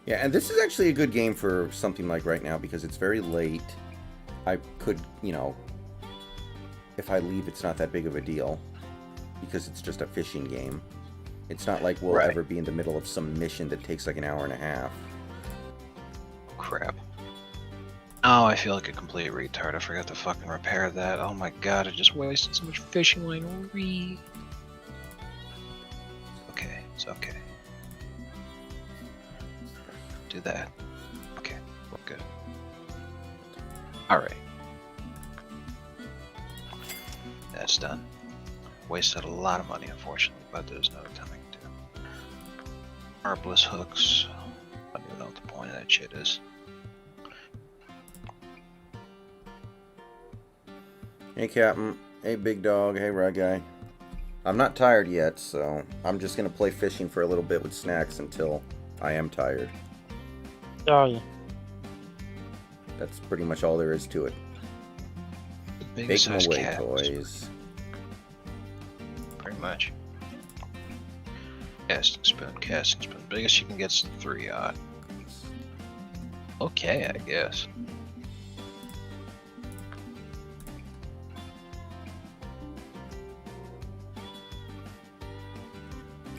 Yeah, and this is actually a good game for something like right now because it's very late. I could, if I leave, it's not that big of a deal because it's just a fishing game. It's not like we'll ever be in the middle of some mission that takes like an hour and a half. Crap. Oh, I feel like a complete retard. I forgot to fucking repair that. Oh my god, I just wasted so much fishing line. Okay, it's okay. Do that. Okay, we're good. Alright. That's done. Wasted a lot of money, unfortunately, but there's no coming to. Harpless hooks. I don't even know what the point of that shit is. Hey, Captain. Hey, Big Dog. Hey, Ryguy. I'm not tired yet, so I'm just going to play fishing for a little bit with snacks until I am tired. Oh, yeah. That's pretty much all there is to it. Big Bake away, toys. Pretty much. Casting spoon, casting spoon. Biggest you can get is 3 odd. Okay, I guess.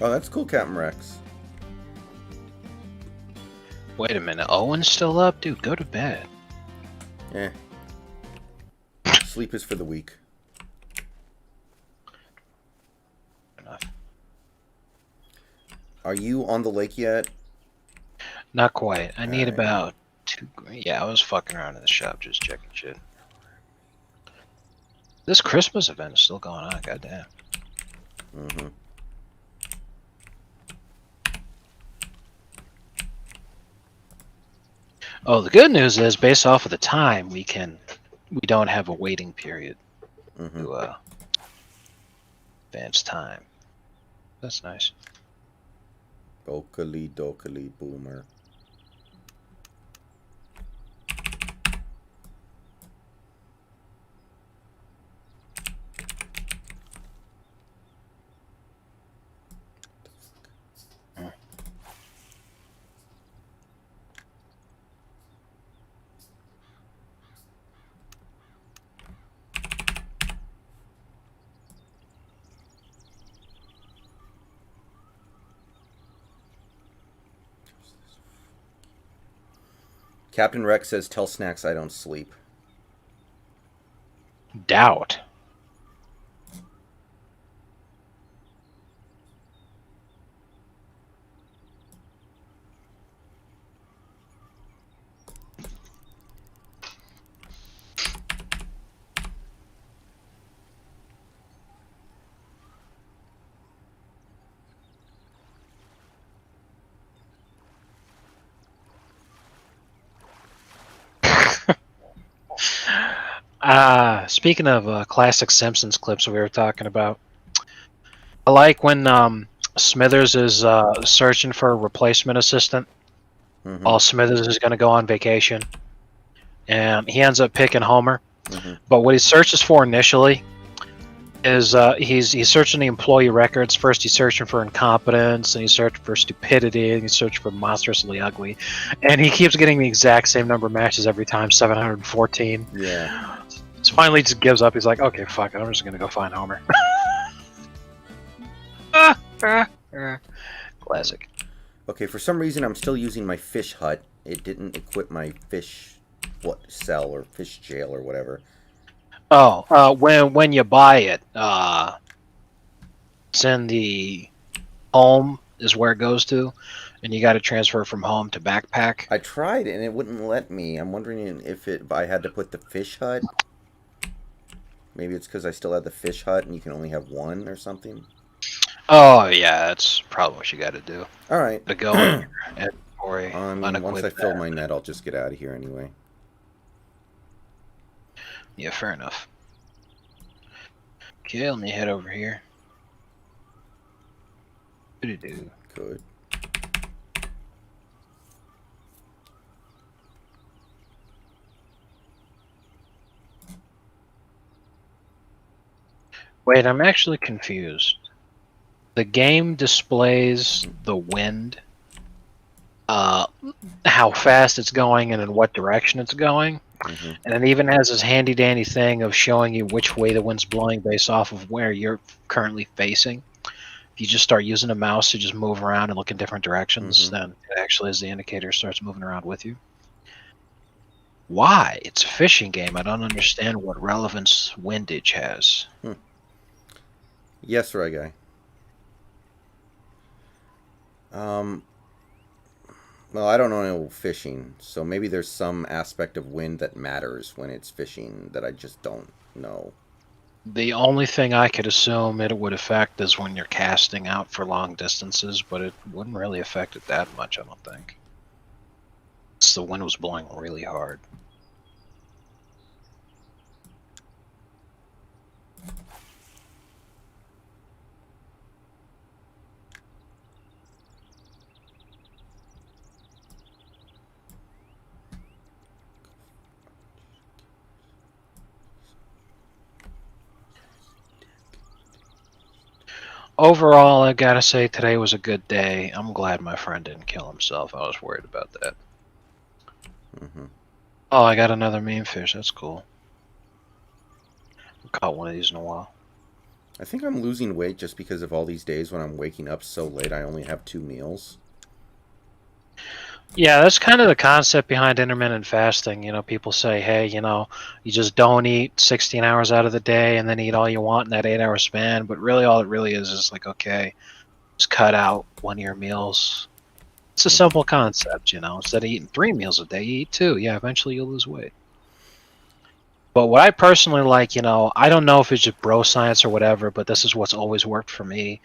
Oh, that's cool, Captain Rex. Wait a minute, Owen's still up? Dude, go to bed. Eh. Sleep is for the weak. Enough. Are you on the lake yet? Not quite. I need Alright. about 2 grand. Yeah, I was fucking around in the shop just checking shit. This Christmas event is still going on, goddamn. Mm-hmm. Oh, the good news is, based off of the time, we don't have a waiting period to advance time. That's nice. Dokily dokily boomer. Captain Rex says, "Tell Snacks I don't sleep." Doubt. Speaking of classic Simpsons clips we were talking about, I like when Smithers is searching for a replacement assistant. While Smithers is going to go on vacation, and he ends up picking Homer. But what he searches for initially is he's searching the employee records. First, he's searching for incompetence, and he's searching for stupidity, and he's searching for monstrously ugly, and he keeps getting the exact same number of matches every time, 714. Yeah. So finally, he just gives up. He's like, "Okay, fuck it. I'm just gonna go find Homer." Classic. Okay, for some reason I'm still using my fish hut. It didn't equip my fish cell or fish jail or whatever. Oh, when you buy it, it's in the home is where it goes to, and you got to transfer from home to backpack. I tried and it wouldn't let me. I'm wondering if I had to put the fish hut. Maybe it's because I still have the fish hut and you can only have one or something. Oh yeah, that's probably what you got to do. All right. To go in your inventory. Once I fill my net, I'll just get out of here anyway. Yeah, fair enough. Okay, let me head over here. Do. Good. Wait, I'm actually confused. The game displays the wind uh, how fast it's going and in what direction it's going. Mm-hmm. And it even has this handy dandy thing of showing you which way the wind's blowing based off of where you're currently facing. If you just start using a mouse to just move around and look in different directions, Mm-hmm. then it actually, as the indicator starts moving around with you. Why? It's a fishing game. I don't understand what relevance windage has. Yes, Ryguy. Well, I don't know fishing, so maybe there's some aspect of wind that matters when it's fishing that I just don't know. The only thing I could assume it would affect is when you're casting out for long distances, but it wouldn't really affect it that much, I don't think. The wind was blowing really hard. Overall, I gotta say today was a good day. I'm glad my friend didn't kill himself. I was worried about that. Mm-hmm. Oh, I got another mean fish. That's cool. I caught one of these in a while. I think I'm losing weight just because of all these days when I'm waking up so late I only have 2 meals. Yeah, that's kind of the concept behind intermittent fasting. People say, hey, you just don't eat 16 hours out of the day and then eat all you want in that 8-hour span. But really, all it really is like, okay, just cut out one of your meals. It's a simple concept, Instead of eating 3 meals a day, you eat 2. Yeah, eventually you'll lose weight. But what I personally like, I don't know if it's just bro science or whatever, but this is what's always worked for me,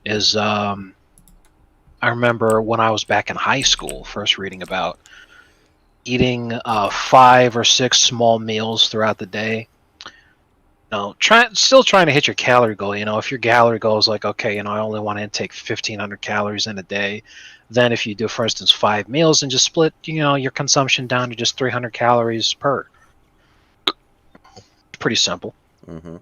is I remember when I was back in high school, first reading about eating 5 or 6 small meals throughout the day. Still trying to hit your calorie goal. If your calorie goal is like, okay, I only want to intake 1,500 calories in a day, then if you do, for instance, 5 meals and just split, your consumption down to just 300 calories per. Pretty simple. Mm-hmm.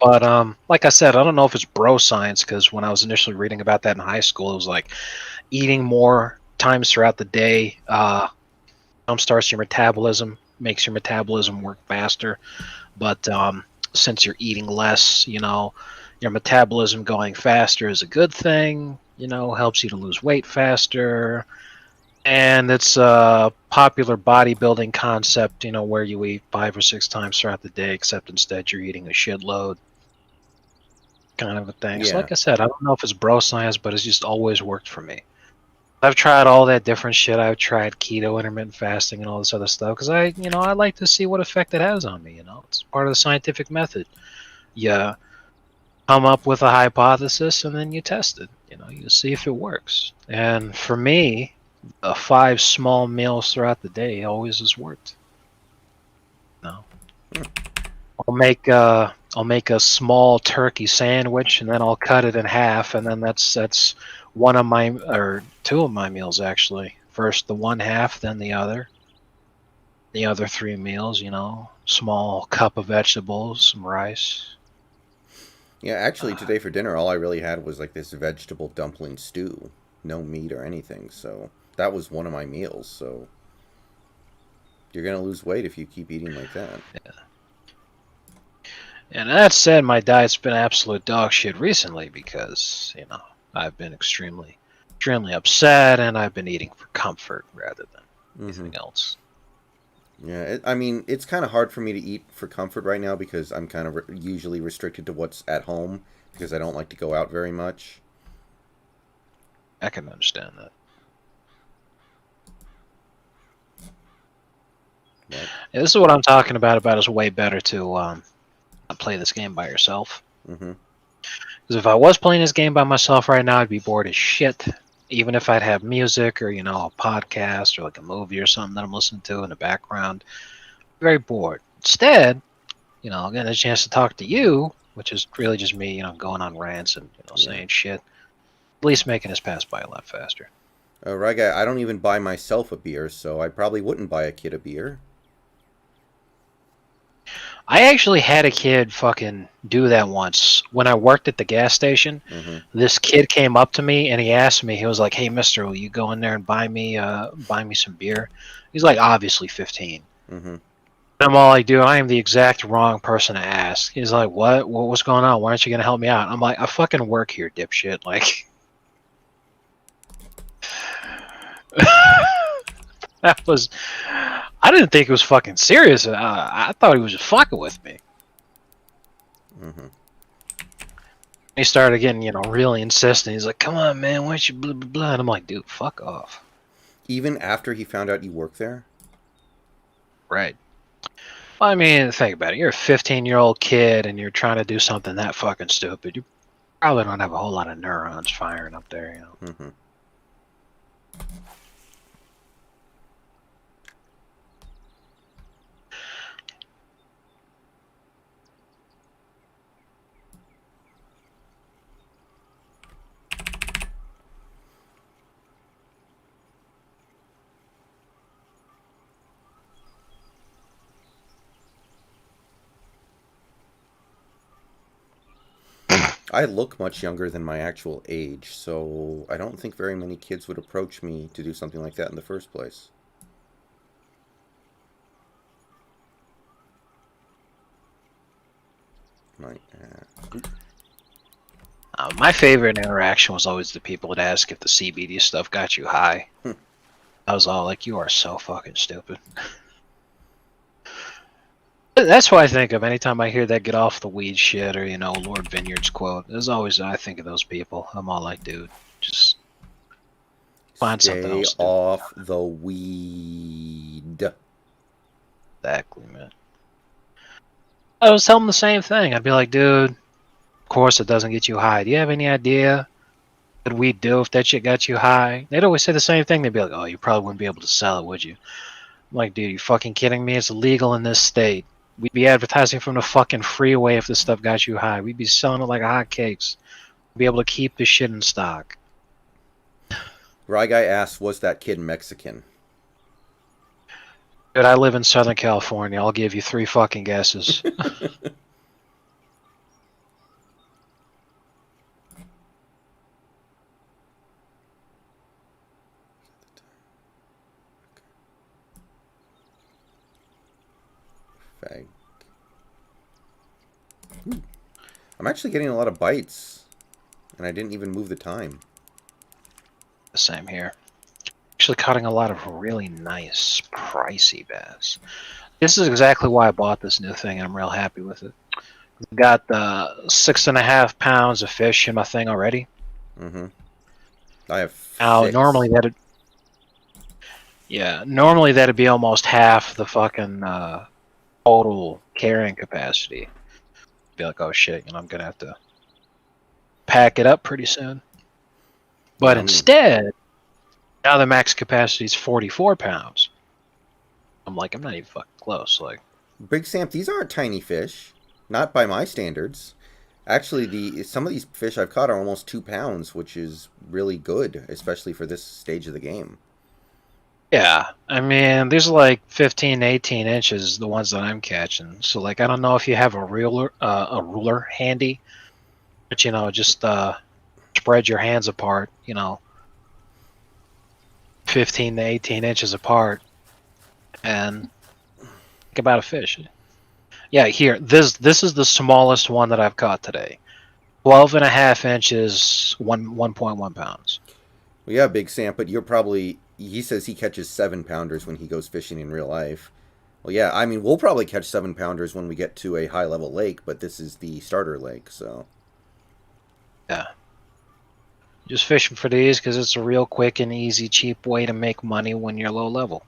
But like I said, I don't know if it's bro science, because when I was initially reading about that in high school, it was like eating more times throughout the day jumpstarts your metabolism, makes your metabolism work faster. But since you're eating less, your metabolism going faster is a good thing. Helps you to lose weight faster. And it's a popular bodybuilding concept, where you eat 5 or 6 times throughout the day, except instead you're eating a shitload, kind of a thing. So Yeah. like I said, I don't know if it's bro science, but it's just always worked for me. I've tried all that different shit. I've tried keto, intermittent fasting, and all this other stuff because I like to see what effect it has on me. It's part of the scientific method. You come up with a hypothesis and then you test it. You see if it works. And for me, 5 small meals throughout the day always has worked. I'll make a small turkey sandwich and then I'll cut it in half, and then that's one of my, or 2 of my meals actually. First the one half, then the other. The other 3 meals, small cup of vegetables, some rice. Yeah, actually today for dinner all I really had was like this vegetable dumpling stew. No meat or anything, so that was one of my meals, so you're gonna lose weight if you keep eating like that. Yeah. And that said, my diet's been absolute dog shit recently because, I've been extremely upset, and I've been eating for comfort rather than anything else. Yeah, I mean, it's kind of hard for me to eat for comfort right now because I'm kind of usually restricted to what's at home because I don't like to go out very much. I can understand that. But, Yeah, this is what I'm talking about. It's way better to play this game by yourself. Because if I was playing this game by myself right now, I'd be bored as shit. Even if I'd have music or, a podcast or like a movie or something that I'm listening to in the background, very bored. Instead, I'll get a chance to talk to you, which is really just me, going on rants and, saying shit. At least making this pass by a lot faster. Ryguy, I don't even buy myself a beer, so I probably wouldn't buy a kid a beer. I actually had a kid fucking do that once. When I worked at the gas station, this kid came up to me and he asked me, he was like, "Hey mister, will you go in there and buy me some beer?" He's like obviously 15. And I'm all like, dude, I am the exact wrong person to ask. He's like, what's going on? Why aren't you gonna help me out? I'm like, I fucking work here, dipshit. Like that was, I didn't think it was fucking serious. I thought he was just fucking with me. He started getting, really insistent. He's like, "Come on, man, why don't you blah blah blah?" And I'm like, "Dude, fuck off." Even after he found out you work there? Right. Well, I mean, think about it. You're a 15-year-old kid, and you're trying to do something that fucking stupid. You probably don't have a whole lot of neurons firing up there, I look much younger than my actual age, so I don't think very many kids would approach me to do something like that in the first place. My favorite interaction was always the people that ask if the CBD stuff got you high. I was all like, "You are so fucking stupid." That's what I think of anytime I hear that "get off the weed" shit or Lord Vineyard's quote. There's always I think of those people. I'm all like, dude, just find something else. Stay off the weed. Exactly, man. I was telling them the same thing. I'd be like, "Dude, of course it doesn't get you high. Do you have any idea what we'd do if that shit got you high?" They'd always say the same thing. They'd be like, "Oh, you probably wouldn't be able to sell it, would you?" I'm like, "Dude, you fucking kidding me? It's illegal in this state. We'd be advertising from the fucking freeway if this stuff got you high. We'd be selling it like hotcakes. We'd be able to keep this shit in stock." Ryguy asks, was that kid Mexican? Dude, I live in Southern California. I'll give you 3 fucking guesses. Fag. I'm actually getting a lot of bites, and I didn't even move the time. The same here. Actually cutting a lot of really nice, pricey bass. This is exactly why I bought this new thing, and I'm real happy with it. I've got 6.5 pounds of fish in my thing already. I have 6. Now, normally that'd be almost half the fucking total carrying capacity. Be like, oh shit, I'm gonna have to pack it up pretty soon. But instead, now the max capacity is 44 pounds. I'm like, I'm not even fucking close. Like, Big Sam, these aren't tiny fish, not by my standards. Actually, some of these fish I've caught are almost 2 pounds, which is really good, especially for this stage of the game. yeah, I mean, there's like 15, 18 inches, the ones that I'm catching. So, like, I don't know if you have a ruler handy, but just spread your hands apart, 15 to 18 inches apart, and think about a fish. Yeah, here, this is the smallest one that I've caught today. 12.5 inches, 1.1 pounds. Well, yeah, Big Sam, but he says he catches 7-pounders when he goes fishing in real life. Well, yeah, I mean, we'll probably catch 7-pounders when we get to a high-level lake, but this is the starter lake, so. Yeah. Just fishing for these because it's a real quick and easy, cheap way to make money when you're low level.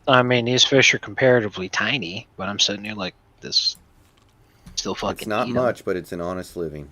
I mean, these fish are comparatively tiny, but I'm sitting here like this. Still fucking. It's not much, but it's an honest living.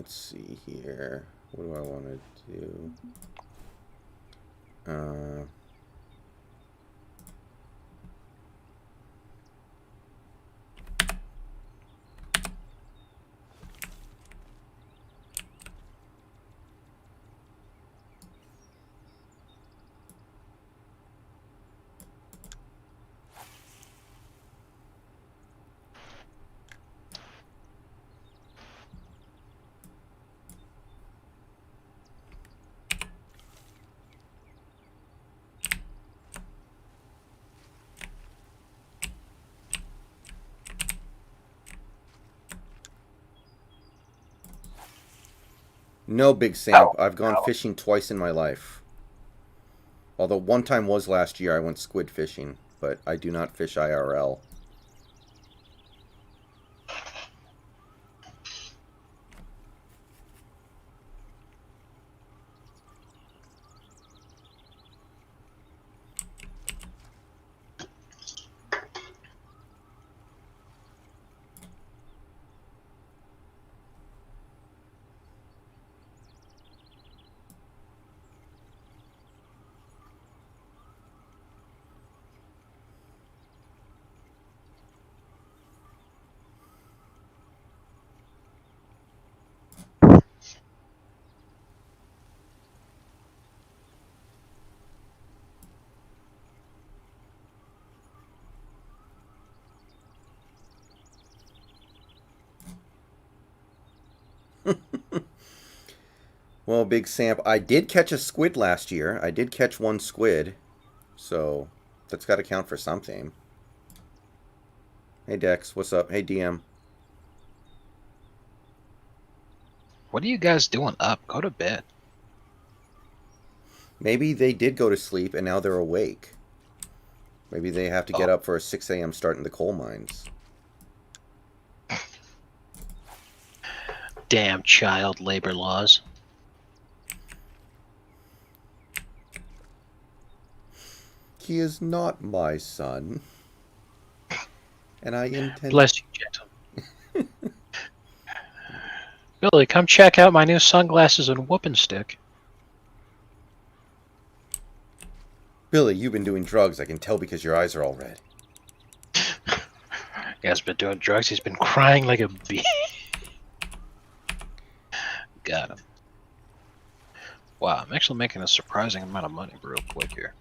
let's see here. What do I want to do? No, Big Sam. I've gone fishing twice in my life. Although one time was last year, I went squid fishing, but I do not fish IRL. Well, Big Sam, I did catch a squid last year. I did catch one squid. So, that's got to count for something. Hey, Dex. What's up? Hey, DM. What are you guys doing up? Go to bed. Maybe they did go to sleep and now they're awake. Maybe they have to get up for a 6 a.m. start in the coal mines. Damn child labor laws. He is not my son. And I intend... Bless you, gentlemen. Billy, come check out my new sunglasses and whooping stick. Billy, you've been doing drugs. I can tell because your eyes are all red. He hasn't been doing drugs. He's been crying like a bee. Got him. Wow, I'm actually making a surprising amount of money real quick here.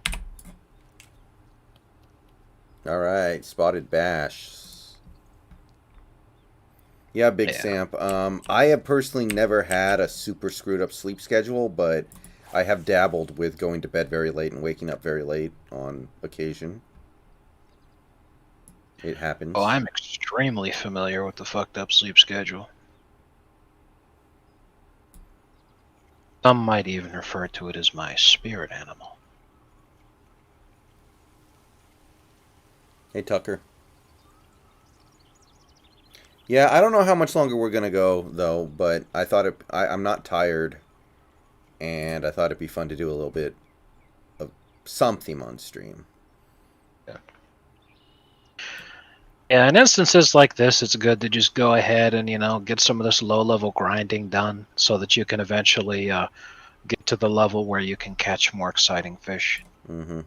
Alright, spotted bash. Yeah, Big Sam. I have personally never had a super screwed up sleep schedule, but I have dabbled with going to bed very late and waking up very late on occasion. It happens. Oh, I'm extremely familiar with the fucked up sleep schedule. Some might even refer to it as my spirit animal. Hey, Tucker. Yeah, I don't know how much longer we're going to go, though, but I thought I'm not tired, and I thought it'd be fun to do a little bit of something on stream. Yeah, in instances like this, it's good to just go ahead and, get some of this low-level grinding done so that you can eventually get to the level where you can catch more exciting fish. Mm-hmm.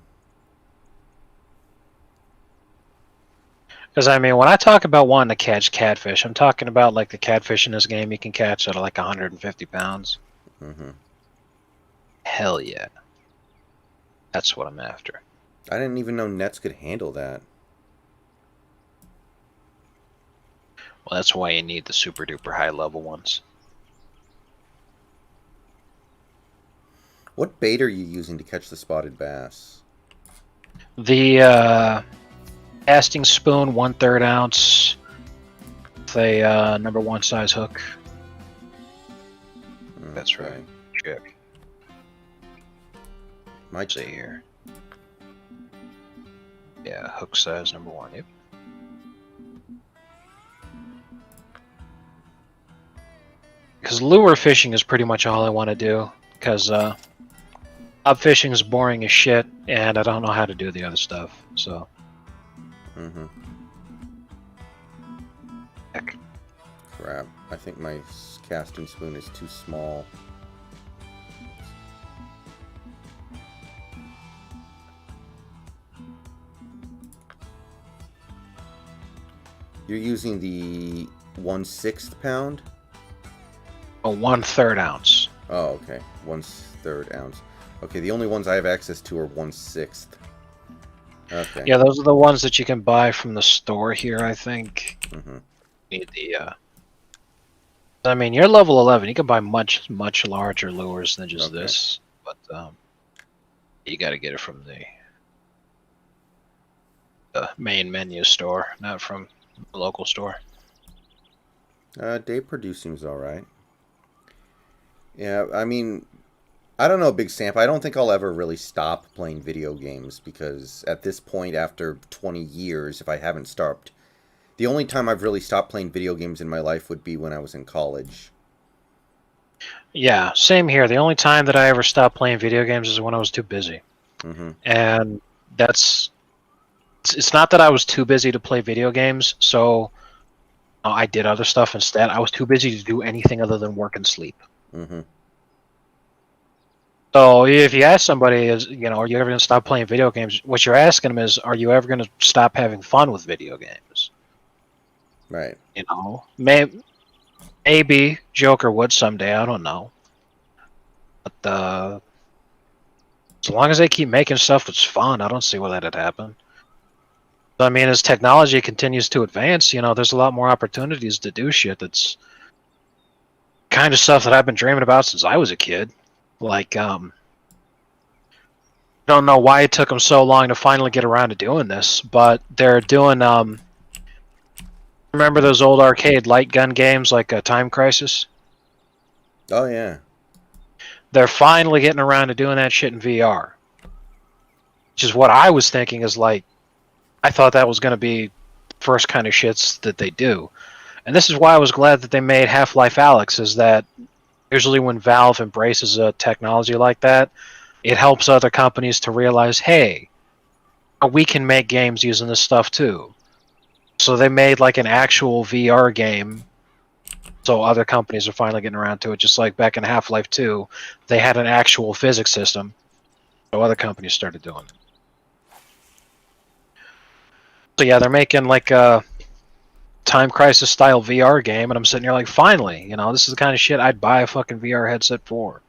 Because, when I talk about wanting to catch catfish, I'm talking about, like, the catfish in this game you can catch at, like, 150 pounds. Mm-hmm. Hell yeah. That's what I'm after. I didn't even know nets could handle that. Well, that's why you need the super-duper high-level ones. What bait are you using to catch the spotted bass? The, casting spoon, 1/3 ounce, with a #1 size hook. Okay. That's right. Check. Might see here. Yeah, hook size #1. Yep. Because lure fishing is pretty much all I want to do. Because up fishing is boring as shit, and I don't know how to do the other stuff. So. Mm-hmm. Heck. Crap. I think my casting spoon is too small. You're using the 1/6 pound? A 1/3 ounce. Oh, okay. 1/3 ounce. Okay, the only ones I have access to are 1/6. Okay. Yeah, those are the ones that you can buy from the store here, I think. Mm-hmm. Need the, I mean, you're level 11. You can buy much larger lures than just this. But, you gotta get it from the main menu store, not from the local store. Day producing's alright. Yeah, I mean, I don't know, Big Samp. I don't think I'll ever really stop playing video games because at this point, after 20 years, if I haven't stopped, the only time I've really stopped playing video games in my life would be when I was in college. Yeah, same here. The only time that I ever stopped playing video games is when I was too busy. Mm-hmm. And it's not that I was too busy to play video games, so I did other stuff instead. I was too busy to do anything other than work and sleep. Mm-hmm. So if you ask somebody, are you ever going to stop playing video games? What you're asking them is, are you ever going to stop having fun with video games? Right. Maybe Joker would someday. I don't know. But as long as they keep making stuff that's fun, I don't see why that'd happen. I mean, as technology continues to advance, there's a lot more opportunities to do shit that's kind of stuff that I've been dreaming about since I was a kid. Like, don't know why it took them so long to finally get around to doing this, but they're doing, remember those old arcade light gun games like Time Crisis? Oh, yeah. They're finally getting around to doing that shit in VR. Which is what I was thinking is like, I thought that was going to be the first kind of shits that they do. And this is why I was glad that they made Half-Life Alyx, is that usually when Valve embraces a technology like that, it helps other companies to realize, hey, we can make games using this stuff too. So they made like an actual VR game, so other companies are finally getting around to it, just like back in Half-Life 2, they had an actual physics system, so other companies started doing it. So yeah, they're making like a Time Crisis style VR game, and I'm sitting here like, finally, this is the kind of shit I'd buy a fucking VR headset for.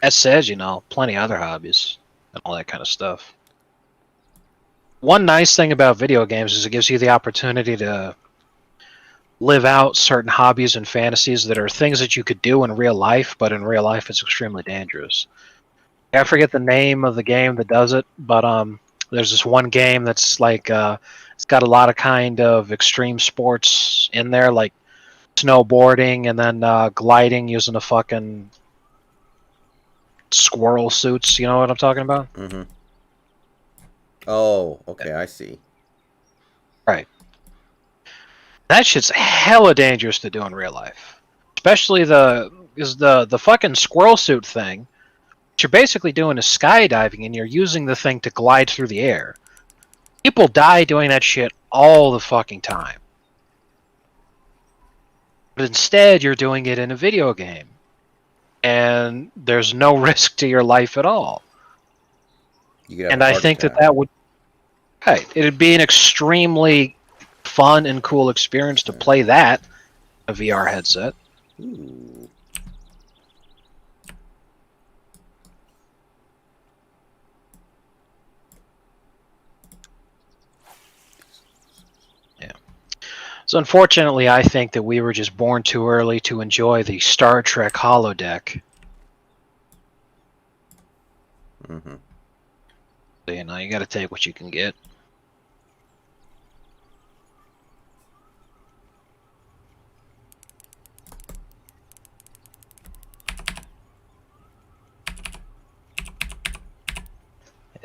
That said, plenty of other hobbies and all that kind of stuff. One nice thing about video games is it gives you the opportunity to live out certain hobbies and fantasies that are things that you could do in real life, but in real life it's extremely dangerous. I forget the name of the game that does it, but there's this one game that's like it's got a lot of kind of extreme sports in there, like snowboarding and then gliding using a fucking squirrel suits. You know what I'm talking about? Mm-hmm. Oh, okay, I see. Right. That shit's hella dangerous to do in real life. Especially the fucking squirrel suit thing. What you're basically doing is skydiving, and you're using the thing to glide through the air. People die doing that shit all the fucking time. But instead, you're doing it in a video game. And there's no risk to your life at all. And I think that would... Right. It'd be an extremely fun and cool experience to play that in a VR headset. Ooh. Yeah. So unfortunately, I think that we were just born too early to enjoy the Star Trek holodeck. Mm-hmm. So, you got to take what you can get.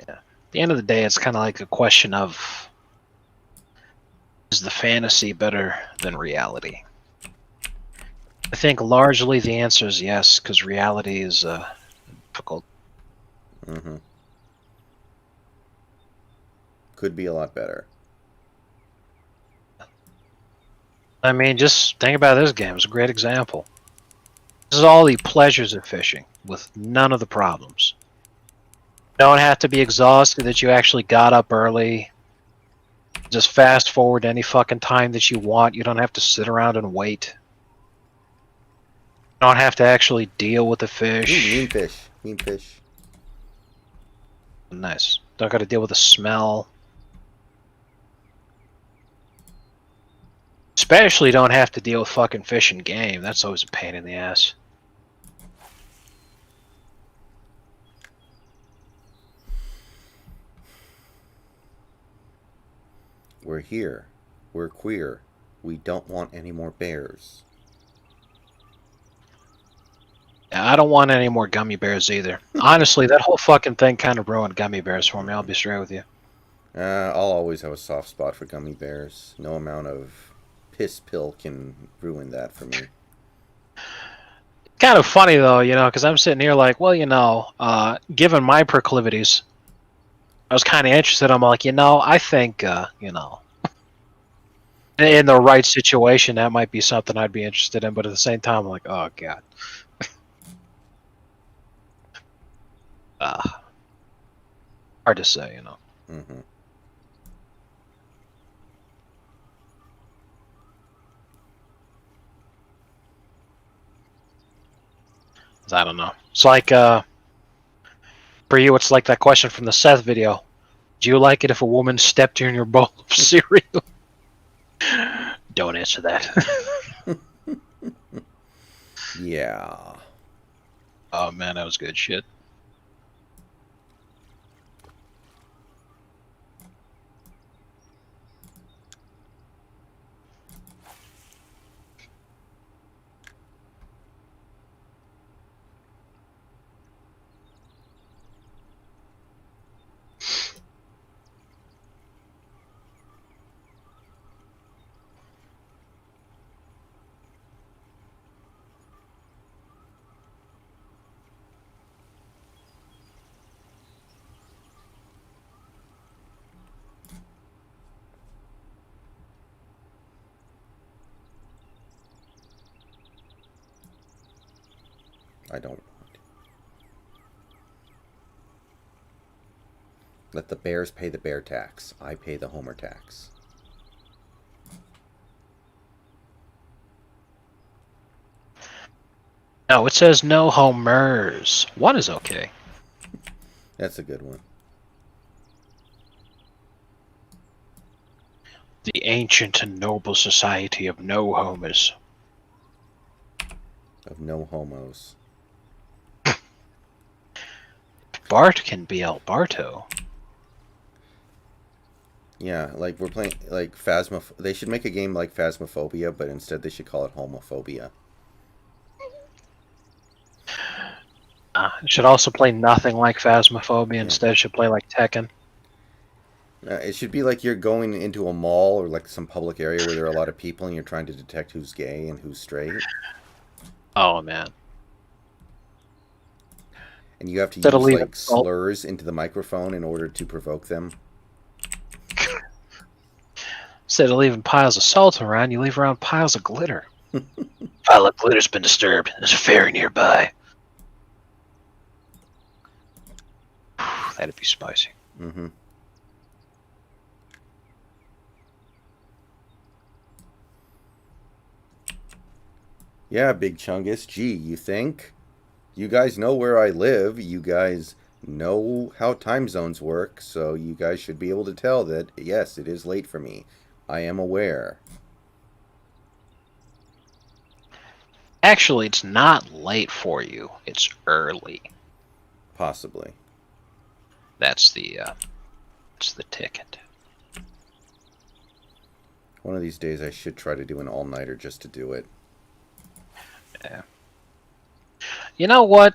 At the end of the day, it's kind of like a question of, is the fantasy better than reality? I think largely the answer is yes, because reality is difficult. Mm-hmm. Could be a lot better. I mean, just think about this game. It's a great example. This is all the pleasures of fishing, with none of the problems. You don't have to be exhausted that you actually got up early. Just fast forward any fucking time that you want. You don't have to sit around and wait. You don't have to actually deal with the fish. Mean fish. Mean fish. Nice. Don't got to deal with the smell. Especially don't have to deal with fucking fish and game. That's always a pain in the ass. We're here. We're queer. We don't want any more bears. Yeah, I don't want any more gummy bears either. Honestly, that whole fucking thing kind of ruined gummy bears for me. I'll be straight with you. I'll always have a soft spot for gummy bears. No amount of piss pill can ruin that for me. Kind of funny though, you know, because I'm sitting here like, well, you know, given my proclivities, I was kind of interested. I'm like, you know, I think, you know, in the right situation, that might be something I'd be interested in. But at the same time, I'm like, oh god. Hard to say, you know. Mm-hmm. I don't know. It's like, for you, it's like that question from the Seth video. Do you like it if a woman stepped in your bowl of cereal? Don't answer that. Yeah. Oh man, that was good shit. I don't. Let the bears pay the bear tax. I pay the homer tax. No, it says no homers. One is okay. That's a good one. The ancient and noble society of no homers. Of no homos. Bart can be El Barto. Yeah, like we're playing like They should make a game like Phasmophobia, but instead they should call it Homophobia. It should also play nothing like Phasmophobia. Instead, it should play like Tekken. It should be like you're going into a mall or like some public area where there are a lot of people and you're trying to detect who's gay and who's straight. Oh man. And you have to Instead of use leaving like slurs into the microphone in order to provoke them. Instead of leaving piles of salt around, you leave around piles of glitter. Pile of glitter's been disturbed. There's a fairy nearby. That'd be spicy. Mm-hmm. Yeah, Big Chungus. Gee, you think? You guys know where I live. You guys know how time zones work. So you guys should be able to tell that, yes, it is late for me. I am aware. Actually, it's not late for you. It's early. Possibly. That's the ticket. One of these days I should try to do an all-nighter just to do it. Yeah. You know what?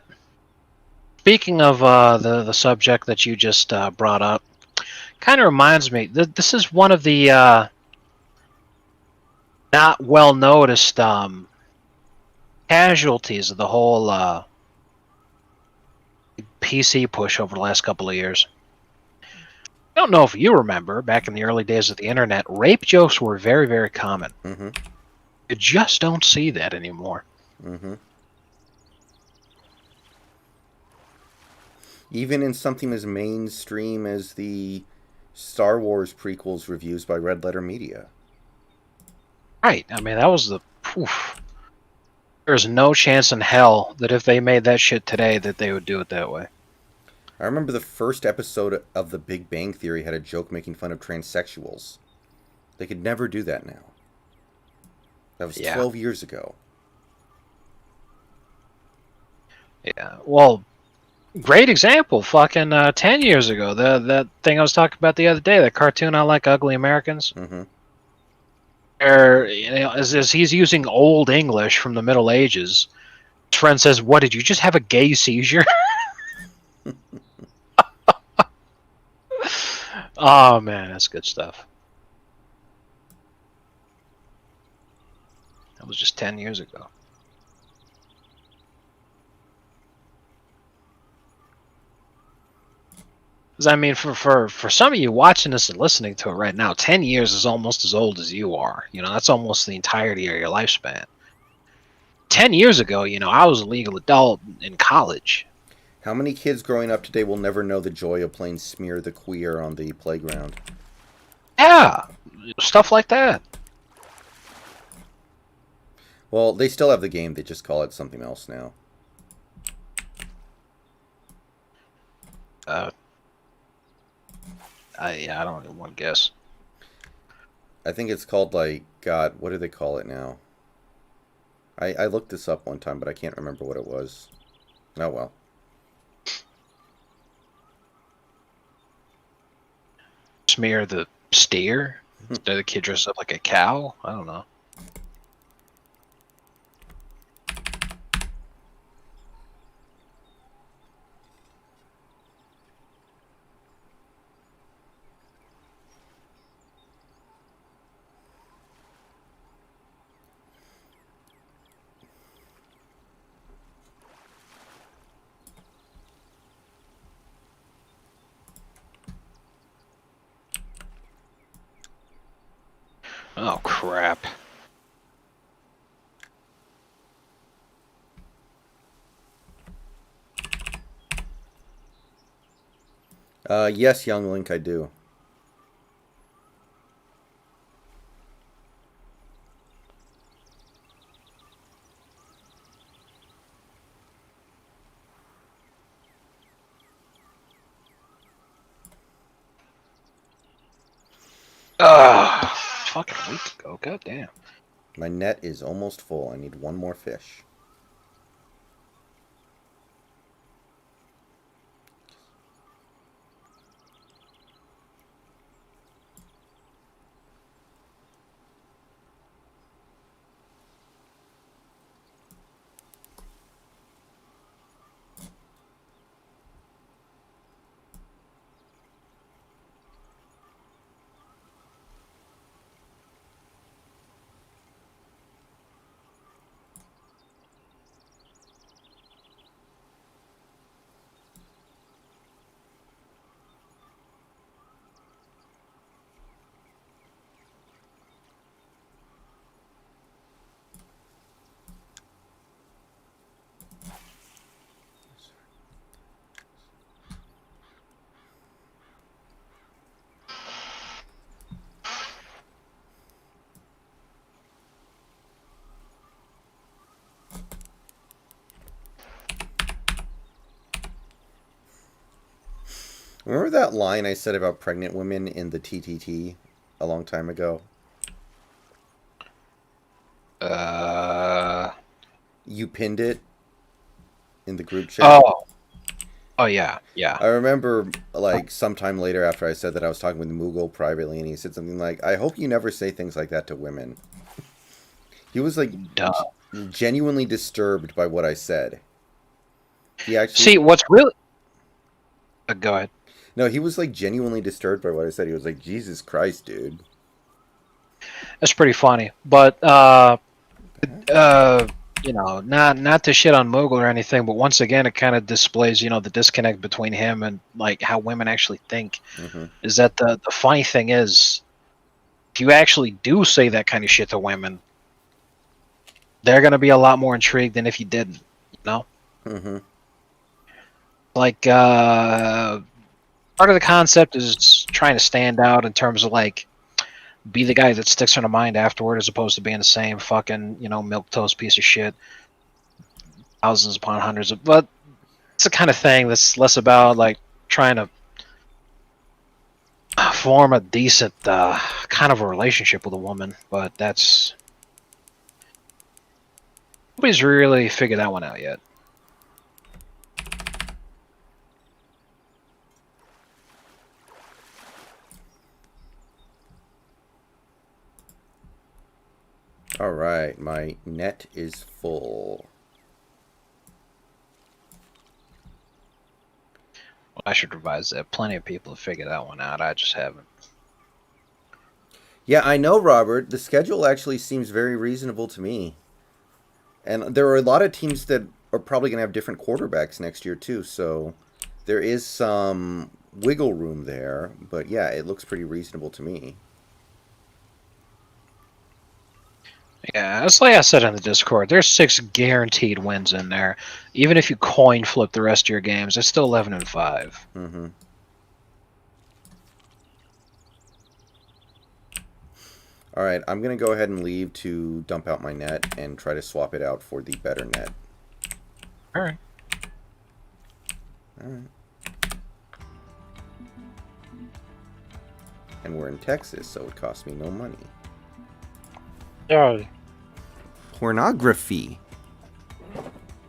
Speaking of the subject that you just brought up, kind of reminds me. This is one of the not well noticed casualties of the whole PC push over the last couple of years. I don't know if you remember, back in the early days of the internet, rape jokes were very, very common. Mm-hmm. You just don't see that anymore. Mm-hmm. Even in something as mainstream as the Star Wars prequels reviews by Red Letter Media. Right. I mean, that was the... Oof. There's no chance in hell that if they made that shit today that they would do it that way. I remember the first episode of The Big Bang Theory had a joke making fun of transsexuals. They could never do that now. That was 12 years ago. Yeah. Well, great example. Fucking 10 years ago. That thing I was talking about the other day, that cartoon I Like Ugly Americans. Mm-hmm. Where, you know, as he's using old English from the Middle Ages, his friend says, "What, did you just have a gay seizure?" Oh, man, that's good stuff. That was just 10 years ago. Because, I mean, for some of you watching this and listening to it right now, 10 years is almost as old as you are. You know, that's almost the entirety of your lifespan. 10 years ago, you know, I was a legal adult in college. How many kids growing up today will never know the joy of playing Smear the Queer on the playground? Yeah, stuff like that. Well, they still have the game, they just call it something else now. I don't even want to guess. I think it's called, like, God, what do they call it now? I looked this up one time, but I can't remember what it was. Oh, well. Smear the steer? Did the kid dress up like a cow? I don't know. Oh, crap. Yes, young Link, I do. Fucking a week ago. God damn. My net is almost full. I need one more fish. Remember that line I said about pregnant women in the TTT a long time ago? You pinned it in the group chat. Oh yeah, yeah. I remember, like, sometime later after I said that, I was talking with Mughal privately, and he said something like, "I hope you never say things like that to women." He was, like, genuinely disturbed by what I said. He actually... See, what's really... go ahead. No, he was, like, genuinely disturbed by what I said. He was like, Jesus Christ, dude. That's pretty funny. But, not to shit on Mogul or anything, but once again, it kind of displays, the disconnect between him and like how women actually think. Mm-hmm. Is that the funny thing is, if you actually do say that kind of shit to women, they're gonna be a lot more intrigued than if you didn't. Mm-hmm. Like part of the concept is trying to stand out in terms of like be the guy that sticks in the mind afterward, as opposed to being the same fucking milquetoast piece of shit, thousands upon hundreds of. But it's the kind of thing that's less about like trying to form a decent kind of a relationship with a woman, but that's nobody's really figured that one out yet. All right, my net is full. Well, I should revise that. Plenty of people have figured that one out. I just haven't. Yeah, I know, Robert. The schedule actually seems very reasonable to me. And there are a lot of teams that are probably going to have different quarterbacks next year, too. So there is some wiggle room there. But yeah, it looks pretty reasonable to me. Yeah, it's like I said in the Discord. There's 6 guaranteed wins in there. Even if you coin flip the rest of your games, it's still 11-5. Mm-hmm. All right, I'm going to go ahead and leave to dump out my net and try to swap it out for the better net. All right. All right. And we're in Texas, so it costs me no money. Yeah. Pornography.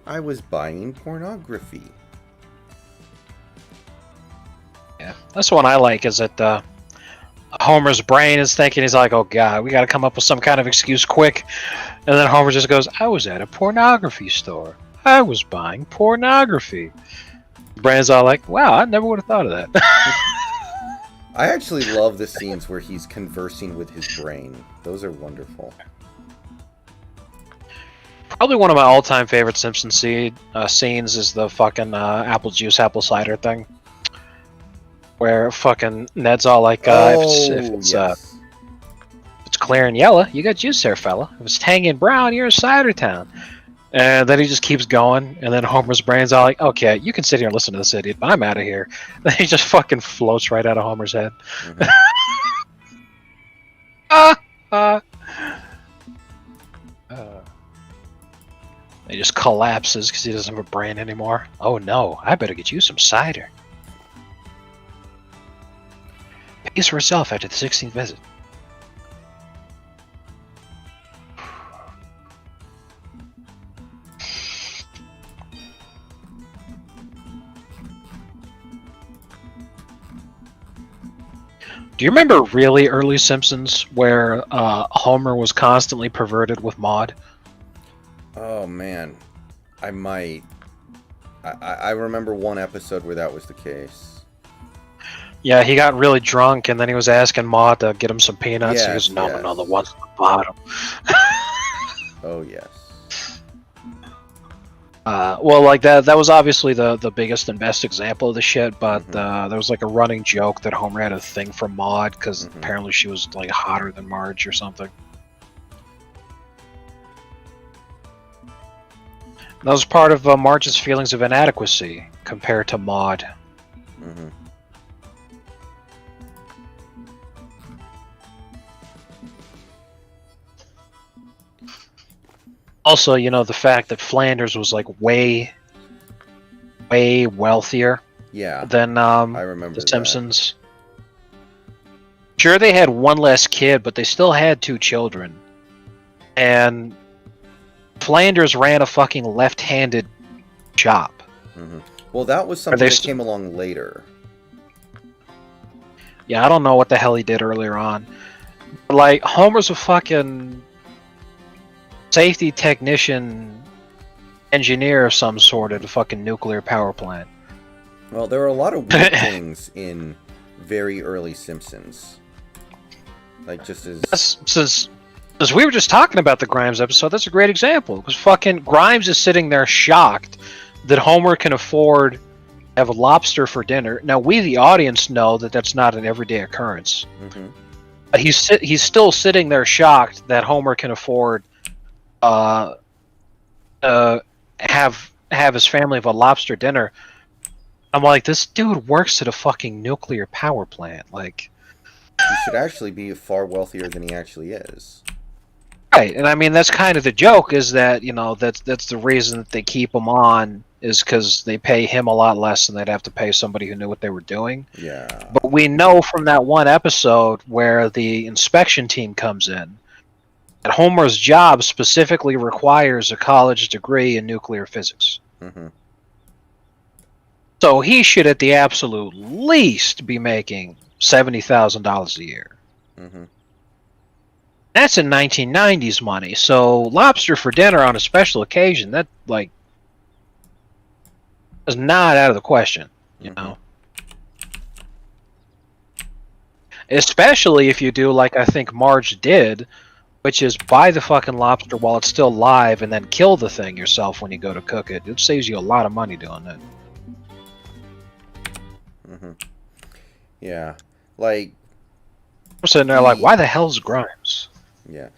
I was buying pornography. Yeah, that's the one I like. Is that Homer's brain is thinking, he's like, "Oh God, we got to come up with some kind of excuse quick," and then Homer just goes, "I was at a pornography store. I was buying pornography." Brain's all like, "Wow, I never would have thought of that." I actually love the scenes where he's conversing with his brain. Those are wonderful. Probably one of my all-time favorite Simpsons scenes is the fucking apple juice, apple cider thing, where fucking Ned's all like, if it's clear and yellow, you got juice there, fella. If it's tangy and brown, you're in cider town. And then he just keeps going, and then Homer's brain's all like, "Okay, you can sit here and listen to this idiot, but I'm out of here." Then he just fucking floats right out of Homer's head. Mm-hmm. He just collapses because he doesn't have a brain anymore. Oh no, I better get you some cider. Pays for herself after the 16th visit. Do you remember really early Simpsons where Homer was constantly perverted with Maude? Oh man, I might. I remember one episode where that was the case. Yeah, he got really drunk and then he was asking Maude to get him some peanuts. Yes, He goes, no, yes. no, the ones at the bottom. Oh yes. Well, like that was obviously the biggest and best example of the shit, but there was like a running joke that Homer had a thing for Maude because apparently she was like hotter than Marge or something. That was part of Marge's feelings of inadequacy compared to Maude. Mm-hmm. Also, the fact that Flanders was like way wealthier than I remember the Simpsons. Sure, they had one less kid, but they still had 2 children. And Flanders ran a fucking left-handed shop. Mm-hmm. Well, that was something that came along later. Yeah, I don't know what the hell he did earlier on. But, like, Homer's a fucking safety technician engineer of some sort at a fucking nuclear power plant. Well, there are a lot of weird things in very early Simpsons. Like, just as... Because we were just talking about the Grimes episode. That's a great example. Because fucking Grimes is sitting there shocked that Homer can afford to have a lobster for dinner. Now, we, the audience, know that that's not an everyday occurrence. Mm-hmm. But he's still sitting there shocked that Homer can afford have his family have a lobster dinner. I'm like, this dude works at a fucking nuclear power plant. Like, He should actually be far wealthier than he actually is. right, and I mean that's kind of the joke, is that, you know, that's the reason that they keep him on, is because they pay him a lot less than they'd have to pay somebody who knew what they were doing. Yeah. But we know from that one episode where the inspection team comes in that Homer's job specifically requires a college degree in nuclear physics. Mm-hmm. So he should at the absolute least be making $70,000 a year. Mm-hmm. That's in 1990s money. So lobster for dinner on a special occasion, that, like, is not out of the question, you know. Especially if you do like I think Marge did, which is buy the fucking lobster while it's still live and then kill the thing yourself when you go to cook it. It saves you a lot of money doing that. Mm-hmm. Yeah. Like, I'm sitting there like, why the hell's Grimes? yeah.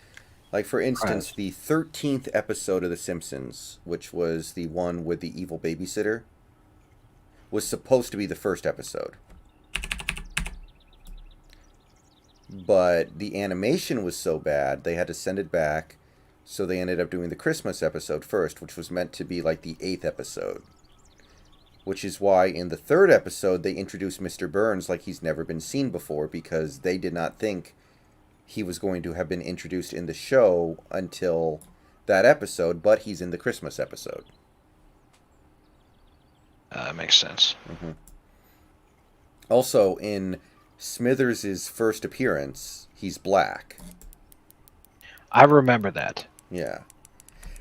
Like, for instance, the 13th episode of The Simpsons, which was the one with the evil babysitter, was supposed to be the first episode. But the animation was so bad, they had to send it back, so they ended up doing the Christmas episode first, which was meant to be like the 8th episode. Which is why in the 3rd episode, they introduced Mr. Burns like he's never been seen before, because they did not think he was going to have been introduced in the show until that episode, but he's in the Christmas episode. Makes sense. Mm-hmm. Also, in Smithers' first appearance, he's black. I remember that. Yeah.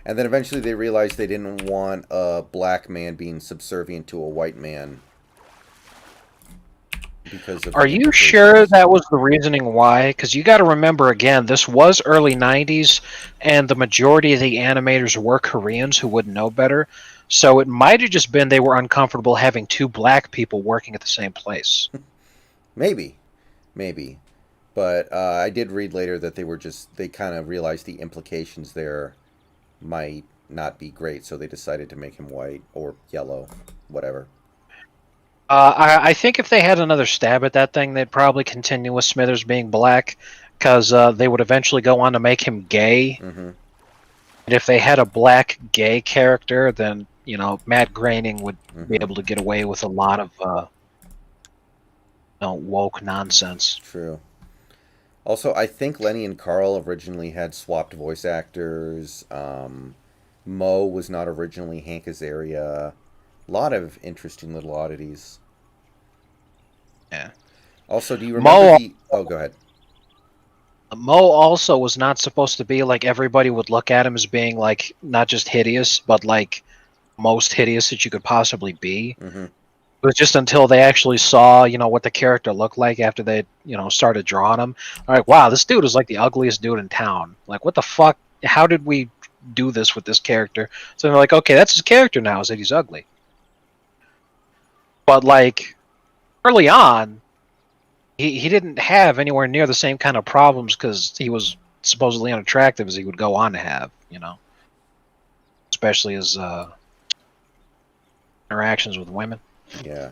And then eventually they realized they didn't want a black man being subservient to a white man. Because of Are you sure that was the reasoning why? Because you got to remember, again, this was early 90s, and the majority of the animators were Koreans who wouldn't know better. So it might have just been they were uncomfortable having two black people working at the same place. Maybe. But I did read later that they kind of realized the implications there might not be great, so they decided to make him white or yellow, whatever. I think if they had another stab at that thing, they'd probably continue with Smithers being black, because they would eventually go on to make him gay. Mm-hmm. And if they had a black gay character, then, you know, Matt Groening would be able to get away with a lot of woke nonsense. True. Also, I think Lenny and Carl originally had swapped voice actors. Mo was not originally Hank Azaria. A lot of interesting little oddities. Yeah. Also, do you remember Oh, go ahead. Mo also was not supposed to be like everybody would look at him as being like not just hideous, but like most hideous that you could possibly be. Mm-hmm. It was just until they actually saw, you know, what the character looked like after they, you know, started drawing him. All right, wow, this dude is like the ugliest dude in town. Like, what the fuck? How did we do this with this character? So they're like, okay, that's his character now, is that he's ugly. But like early on, he didn't have anywhere near the same kind of problems because he was supposedly unattractive as he would go on to have, you know, especially his interactions with women. Yeah.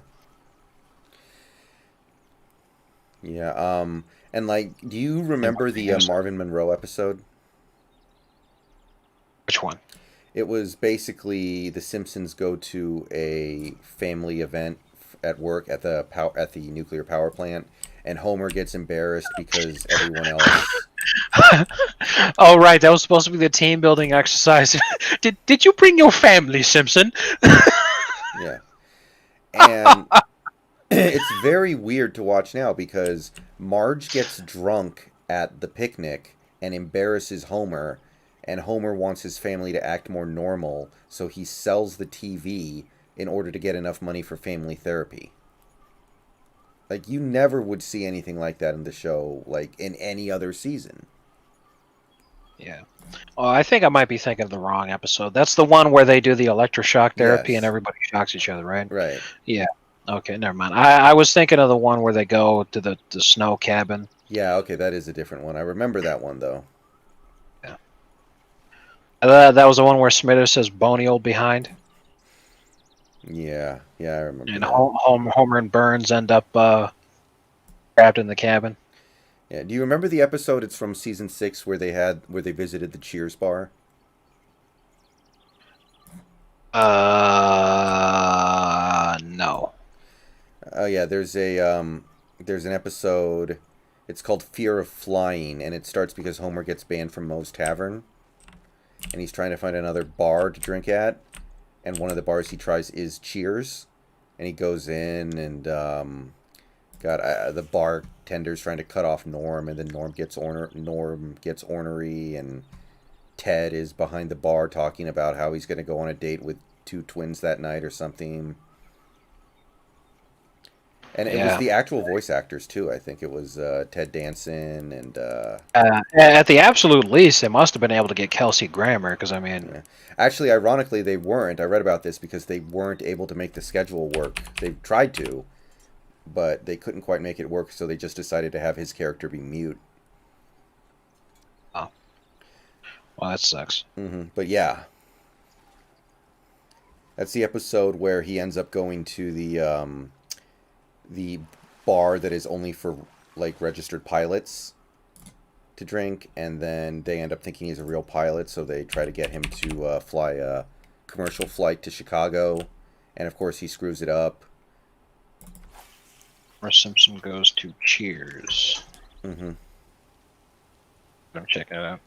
Yeah, and like, do you remember the Marvin Monroe episode? Which one? It was basically the Simpsons go to a family event at work at the nuclear power plant, and Homer gets embarrassed because everyone else. Oh right, that was supposed to be the team building exercise. Did you bring your family, Simpson? Yeah, and it's very weird to watch now because Marge gets drunk at the picnic and embarrasses Homer, and Homer wants his family to act more normal, so he sells the TV in order to get enough money for family therapy. Like, you never would see anything like that in the show, like, in any other season. Yeah. Oh, I think I might be thinking of the wrong episode. That's the one where they do the electroshock therapy and Yes. everybody shocks each other, right? Right. Yeah. Okay, never mind. I was thinking of the one where they go to the snow cabin. Yeah, okay, that is a different one. I remember that one, though. Yeah. That was the one where Smithers says "bony old behind," Yeah, I remember and that. Homer and Burns end up trapped in the cabin. Yeah, do you remember the episode? It's from season 6 where they visited the Cheers bar. No. Oh yeah, there's an episode. It's called Fear of Flying, and it starts because Homer gets banned from Moe's Tavern, and he's trying to find another bar to drink at, and one of the bars he tries is Cheers, and he goes in and the bartender's trying to cut off Norm, and then Norm gets ornery, and Ted is behind the bar talking about how he's going to go on a date with 2 twins that night or something. And it was the actual voice actors too. I think it was Ted Danson and. At the absolute least, they must have been able to get Kelsey Grammer because I mean. Yeah. Actually, ironically, they weren't. I read about this because they weren't able to make the schedule work. They tried to, but they couldn't quite make it work, so they just decided to have his character be mute. Oh. Well, that sucks. But yeah. That's the episode where he ends up going to the bar that is only for like registered pilots to drink, and then they end up thinking he's a real pilot, so they try to get him to fly a commercial flight to Chicago, and of course he screws it up. Homer Simpson goes to Cheers. Mm-hmm. I'm checking it out.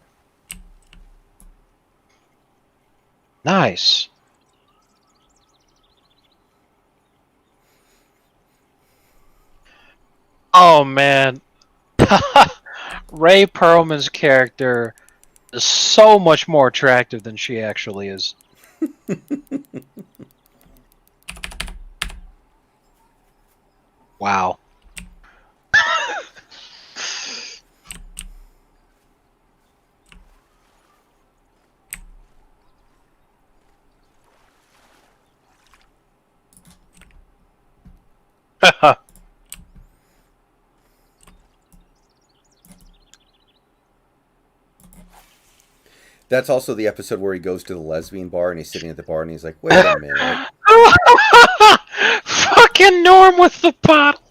Nice. Oh man, Ray Perlman's character is so much more attractive than she actually is. Wow. That's also the episode where he goes to the lesbian bar and he's sitting at the bar and he's like, wait a minute. Fucking Norm with the bottle.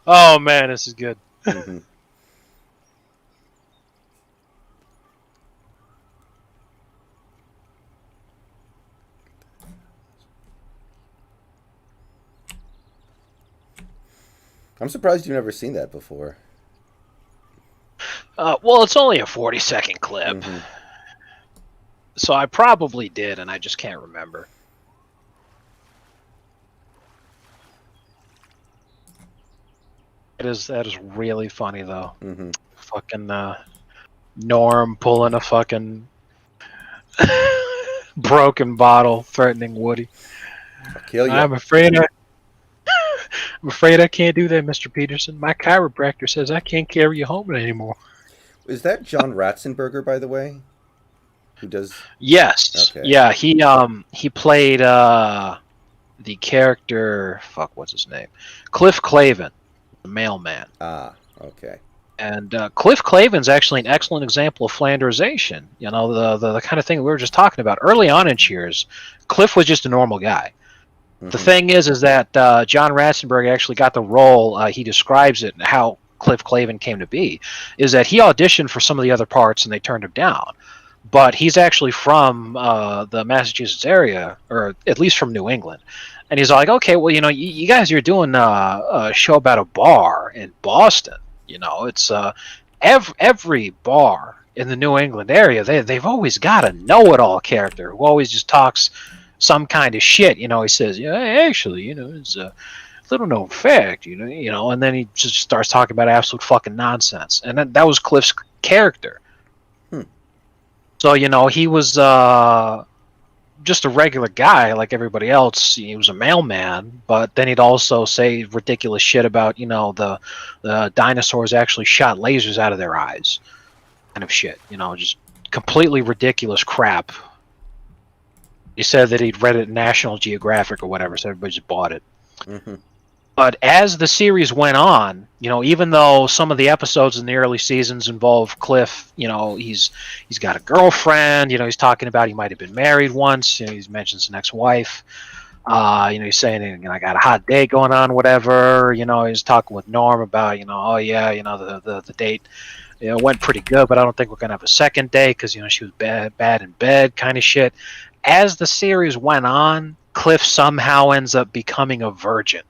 Oh man, this is good. Mm-hmm. I'm surprised you've never seen that before. Well, it's only a 40-second clip. Mm-hmm. So I probably did, and I just can't remember. That is really funny, though. Mm-hmm. Fucking Norm pulling a fucking broken bottle, threatening Woody. I'll kill you. I'm afraid I can't do that, Mr. Peterson. My chiropractor says I can't carry you home anymore. Is that John Ratzenberger, by the way? Who does? Yes. Okay. Yeah, he played the character. Fuck, what's his name? Cliff Clavin, the mailman. Ah, okay. And Cliff Clavin's actually an excellent example of Flanderization. You know, the kind of thing we were just talking about early on in Cheers. Cliff was just a normal guy. Mm-hmm. The thing is that John Ratzenberger actually got the role. He describes it and how Cliff Clavin came to be. Is that he auditioned for some of the other parts and they turned him down. But he's actually from the Massachusetts area, or at least from New England. And he's like, okay, well, you know, you guys are doing a show about a bar in Boston. You know, it's every bar in the New England area. They've always got a know-it-all character who always just talks some kind of shit. You know, he says, yeah, actually, you know, it's a little known fact. You know, and then he just starts talking about absolute fucking nonsense. And that was Cliff's character. So, you know, he was just a regular guy like everybody else. He was a mailman, but then he'd also say ridiculous shit about, the dinosaurs actually shot lasers out of their eyes, kind of shit. Just completely ridiculous crap. He said that he'd read it in National Geographic or whatever, so everybody just bought it. Mm-hmm. But as the series went on, even though some of the episodes in the early seasons involve Cliff, he's got a girlfriend, he's talking about he might have been married once, he mentions an ex-wife, he's saying, I got a hot date going on, whatever, he's talking with Norm about, oh yeah, the date, went pretty good, but I don't think we're going to have a second date because, she was bad in bed kind of shit. As the series went on, Cliff somehow ends up becoming a virgin.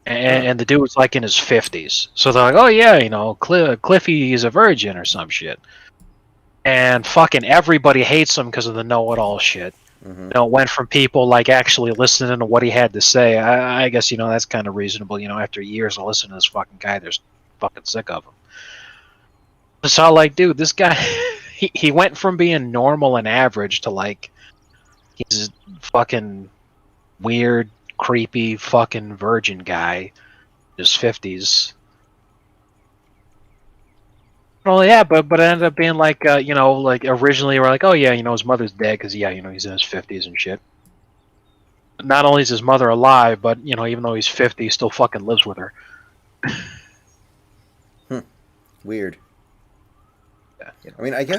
And the dude was like in his 50s. So they're like, oh yeah, Cliffy is a virgin or some shit. And fucking everybody hates him because of the know-it-all shit. Mm-hmm. It went from people like actually listening to what he had to say. I guess, that's kind of reasonable. After years of listening to this fucking guy, they're fucking sick of him. So like, dude, this guy, he went from being normal and average to like, he's fucking weird, creepy fucking virgin guy, his 50s. Well, yeah, but it ended up being like, like originally we're like, oh yeah, his mother's dead because he's in his 50s and shit. Not only is his mother alive, but even though he's 50, he still fucking lives with her. Weird. Yeah, I mean, I guess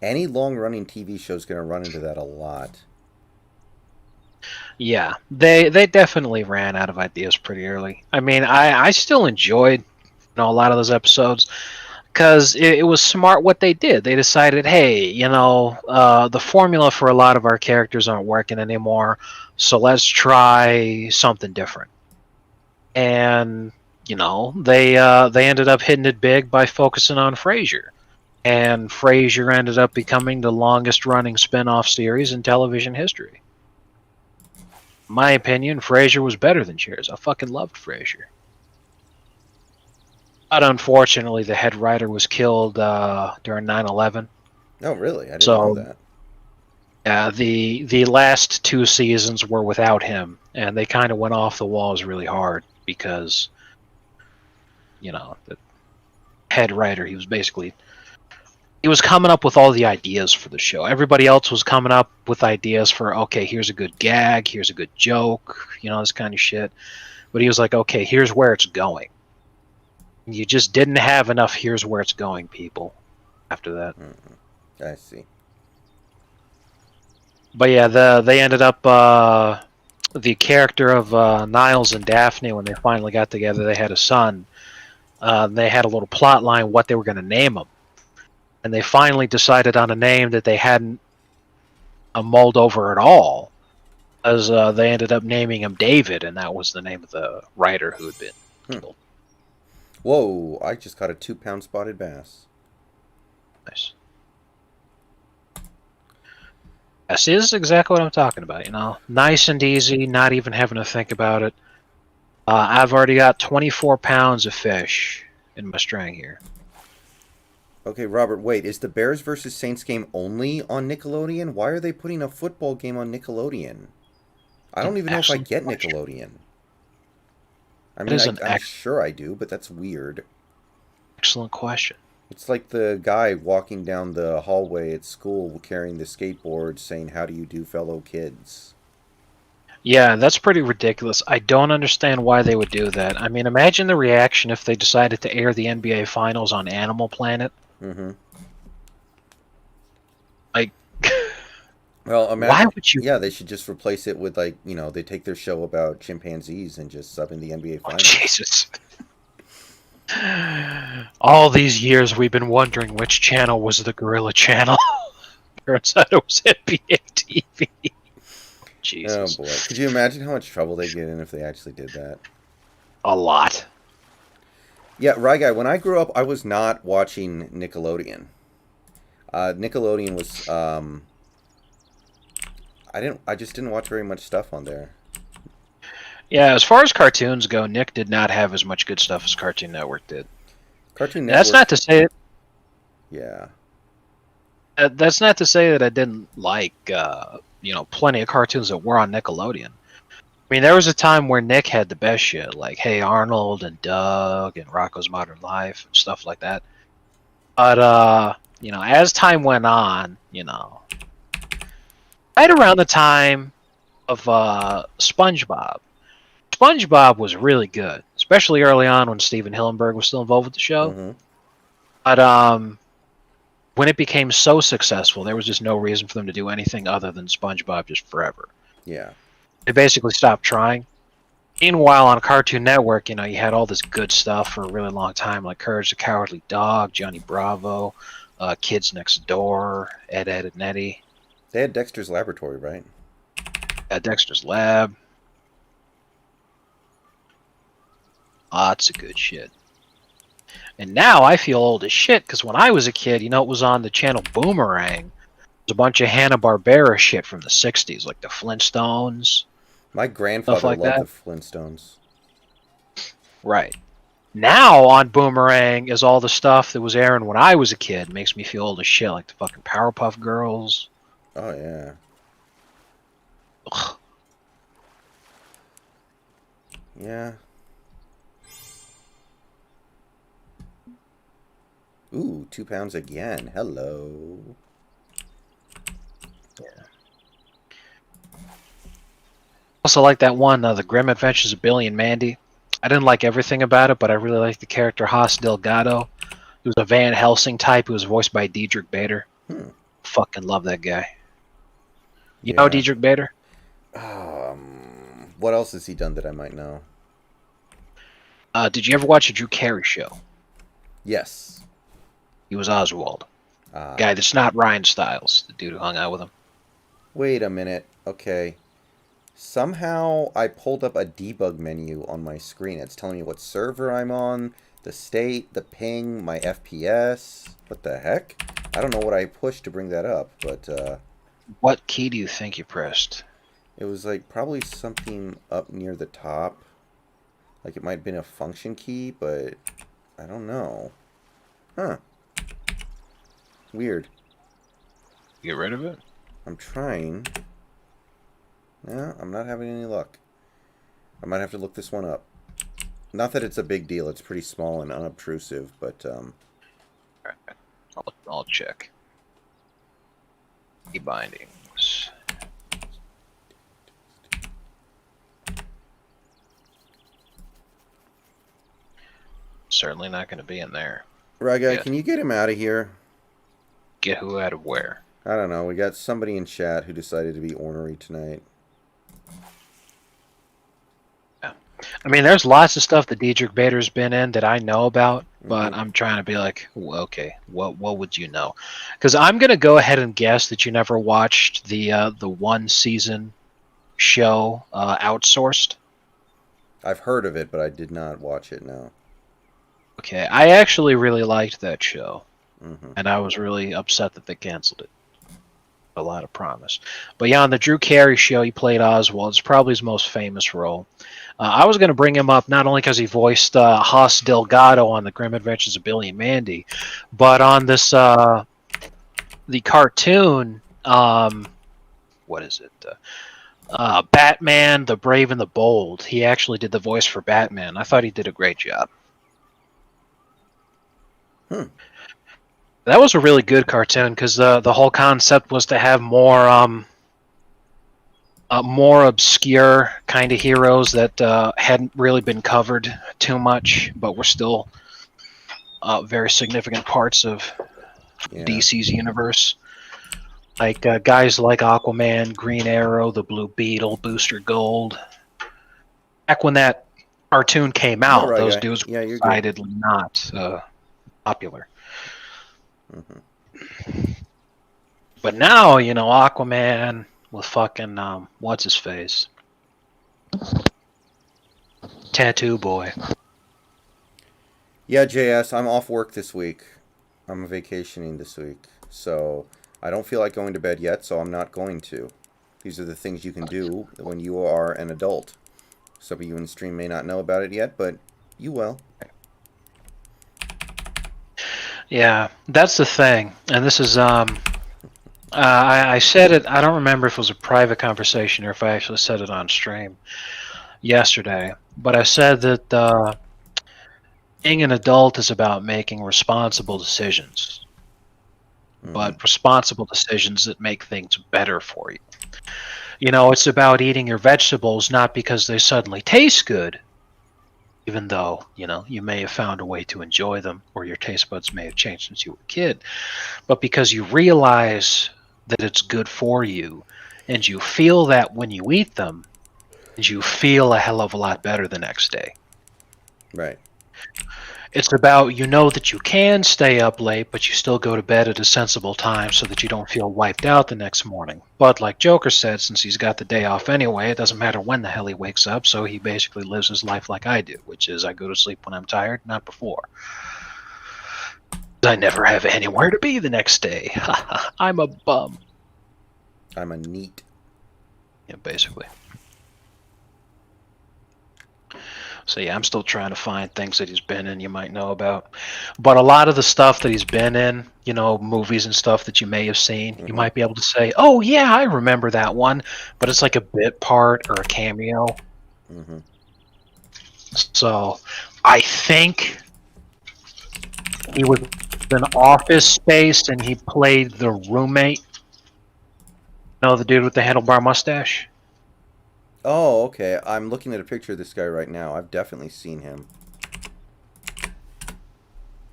any long-running TV show is going to run into that a lot. Yeah, they definitely ran out of ideas pretty early. I mean, I still enjoyed a lot of those episodes because it was smart what they did. They decided, hey, the formula for a lot of our characters aren't working anymore, so let's try something different. And they ended up hitting it big by focusing on Frasier. And Frasier ended up becoming the longest running spin-off series in television history. In my opinion, Frasier was better than Cheers. I fucking loved Frasier. But unfortunately, the head writer was killed during 9/11. Oh, really? I didn't know that. Yeah, the last 2 seasons were without him, and they kind of went off the walls really hard because, the head writer, he was coming up with all the ideas for the show. Everybody else was coming up with ideas for, okay, here's a good gag, here's a good joke, this kind of shit. But he was like, okay, here's where it's going. You just didn't have enough here's where it's going people after that. Mm-hmm. I see. But yeah, they ended up, the character of Niles and Daphne, when they finally got together, they had a son. They had a little plot line what they were going to name him. And they finally decided on a name that they hadn't mulled over at all, as they ended up naming him David, and that was the name of the writer who had been killed. Whoa, I just caught a 2-pound spotted bass. Nice. Yeah, see, this is exactly what I'm talking about, Nice and easy, not even having to think about it. I've already got 24 pounds of fish in my string here. Okay, Robert, wait. Is the Bears versus Saints game only on Nickelodeon? Why are they putting a football game on Nickelodeon? I don't even know if I get Nickelodeon. I mean, I'm sure I do, but that's weird. Excellent question. It's like the guy walking down the hallway at school carrying the skateboard saying, "How do you do, fellow kids?" Yeah, that's pretty ridiculous. I don't understand why they would do that. I mean, imagine the reaction if they decided to air the NBA Finals on Animal Planet. Mm-hmm. Like, well, imagine, why would you? Yeah, they should just replace it with, like, they take their show about chimpanzees and just sub in the NBA Finals. Oh, Jesus. All these years we've been wondering which channel was the gorilla channel. Turns out it was NBA TV. Jesus. Oh boy. Could you imagine how much trouble they get in if they actually did that? A lot. Yeah, Ryguy, when I grew up, I was not watching Nickelodeon. Nickelodeon was, I just didn't watch very much stuff on there. Yeah, as far as cartoons go, Nick did not have as much good stuff as Cartoon Network did. Cartoon Network. That's not to say it. Yeah. That's not to say that I didn't like, plenty of cartoons that were on Nickelodeon. I mean, there was a time where Nick had the best shit, like Hey Arnold and Doug and Rocko's Modern Life and stuff like that. But, as time went on, right around the time of SpongeBob. SpongeBob was really good, especially early on when Steven Hillenburg was still involved with the show. Mm-hmm. But when it became so successful, there was just no reason for them to do anything other than SpongeBob just forever. Yeah. They basically stopped trying. Meanwhile, on Cartoon Network, you had all this good stuff for a really long time, like Courage the Cowardly Dog, Johnny Bravo, Kids Next Door, Ed, Edd and Eddy. They had Dexter's Laboratory, right? Dexter's Lab. Lots of good shit. And now I feel old as shit, because when I was a kid, it was on the channel Boomerang. There's a bunch of Hanna-Barbera shit from the 60s, like the Flintstones. My grandfather like loved that. the Flintstones. Right. Now on Boomerang is all the stuff that was airing when I was a kid. It makes me feel old as shit, like the fucking Powerpuff Girls. Oh, yeah. Ugh. Yeah. Ooh, 2 pounds again. Hello. Also like that one, The Grim Adventures of Billy and Mandy. I didn't like everything about it, but I really liked the character Haas Delgado. He was a Van Helsing type who was voiced by Diedrich Bader. Fucking love that guy. You know Diedrich Bader? What else has he done that I might know? Did you ever watch a Drew Carey show? Yes. He was Oswald. Guy that's not Ryan Stiles, the dude who hung out with him. Wait a minute. Okay. Somehow I pulled up a debug menu on my screen. It's telling me what server I'm on, the state, the ping, my FPS. What the heck? I don't know what I pushed to bring that up, but What key do you think you pressed? it was like probably something up near the top. Like it might have been a function key, but I don't know. Huh. Weird. Get rid of it? I'm trying. No, I'm not having any luck. I might have to look this one up. Not that it's a big deal. It's pretty small and unobtrusive, but Alright. I'll check. Key bindings. Certainly not going to be in there. Ryguy, can you get him out of here? Get who out of where? I don't know. We got somebody in chat who decided to be ornery tonight. Yeah. I mean, there's lots of stuff that Diedrich Bader's been in that I know about, but I'm trying to be like, well, okay, what would you know? Because I'm going to go ahead and guess that you never watched the one season show Outsourced. I've heard of it, but I did not watch it, no. Okay, I actually really liked that show, and I was really upset that they canceled it. A lot of promise. But yeah, on the Drew Carey show, he played Oswald. It's probably his most famous role. I was going to bring him up not only because he voiced Haas Delgado on The Grim Adventures of Billy and Mandy, but on this the cartoon, what is it? Batman, the Brave and the Bold. He actually did the voice for Batman. I thought he did a great job. That was a really good cartoon because the whole concept was to have more obscure kind of heroes that hadn't really been covered too much, but were still very significant parts of DC's universe. Like guys like Aquaman, Green Arrow, the Blue Beetle, Booster Gold. Back when that cartoon came out, those dudes were decidedly not popular. But now, Aquaman with fucking what's his face? Tattoo Boy. Yeah, JS, I'm off work this week. I'm vacationing this week. So I don't feel like going to bed yet, so I'm not going to. These are the things you can do when you are an adult. Some of you in the stream may not know about it yet, but you will. Yeah, that's the thing. And this is I said it. I don't remember if it was a private conversation or if I actually said it on stream yesterday. But I said that being an adult is about making responsible decisions, but responsible decisions that make things better for you. You know, it's about eating your vegetables not because they suddenly taste good, even though, you know, you may have found a way to enjoy them or your taste buds may have changed since you were a kid, but because you realize that it's good for you and you feel that when you eat them, and you feel a hell of a lot better the next day. Right. It's about, you know, that you can stay up late, but you still go to bed at a sensible time so that you don't feel wiped out the next morning. But like Joker said, since he's got the day off anyway, it doesn't matter when the hell he wakes up, so he basically lives his life like I do, which is I go to sleep when I'm tired, not before. I never have anywhere to be the next day. I'm a bum. I'm a neat. Yeah, basically. So yeah, I'm still trying to find things that he's been in you might know about. But a lot of the stuff that he's been in, you know, movies and stuff that you may have seen, you might be able to say, oh yeah, I remember that one. But it's like a bit part or a cameo. So I think he was in Office Space and he played the roommate. You know, the dude with the handlebar mustache? Oh, okay. I'm looking at a picture of this guy right now. I've definitely seen him.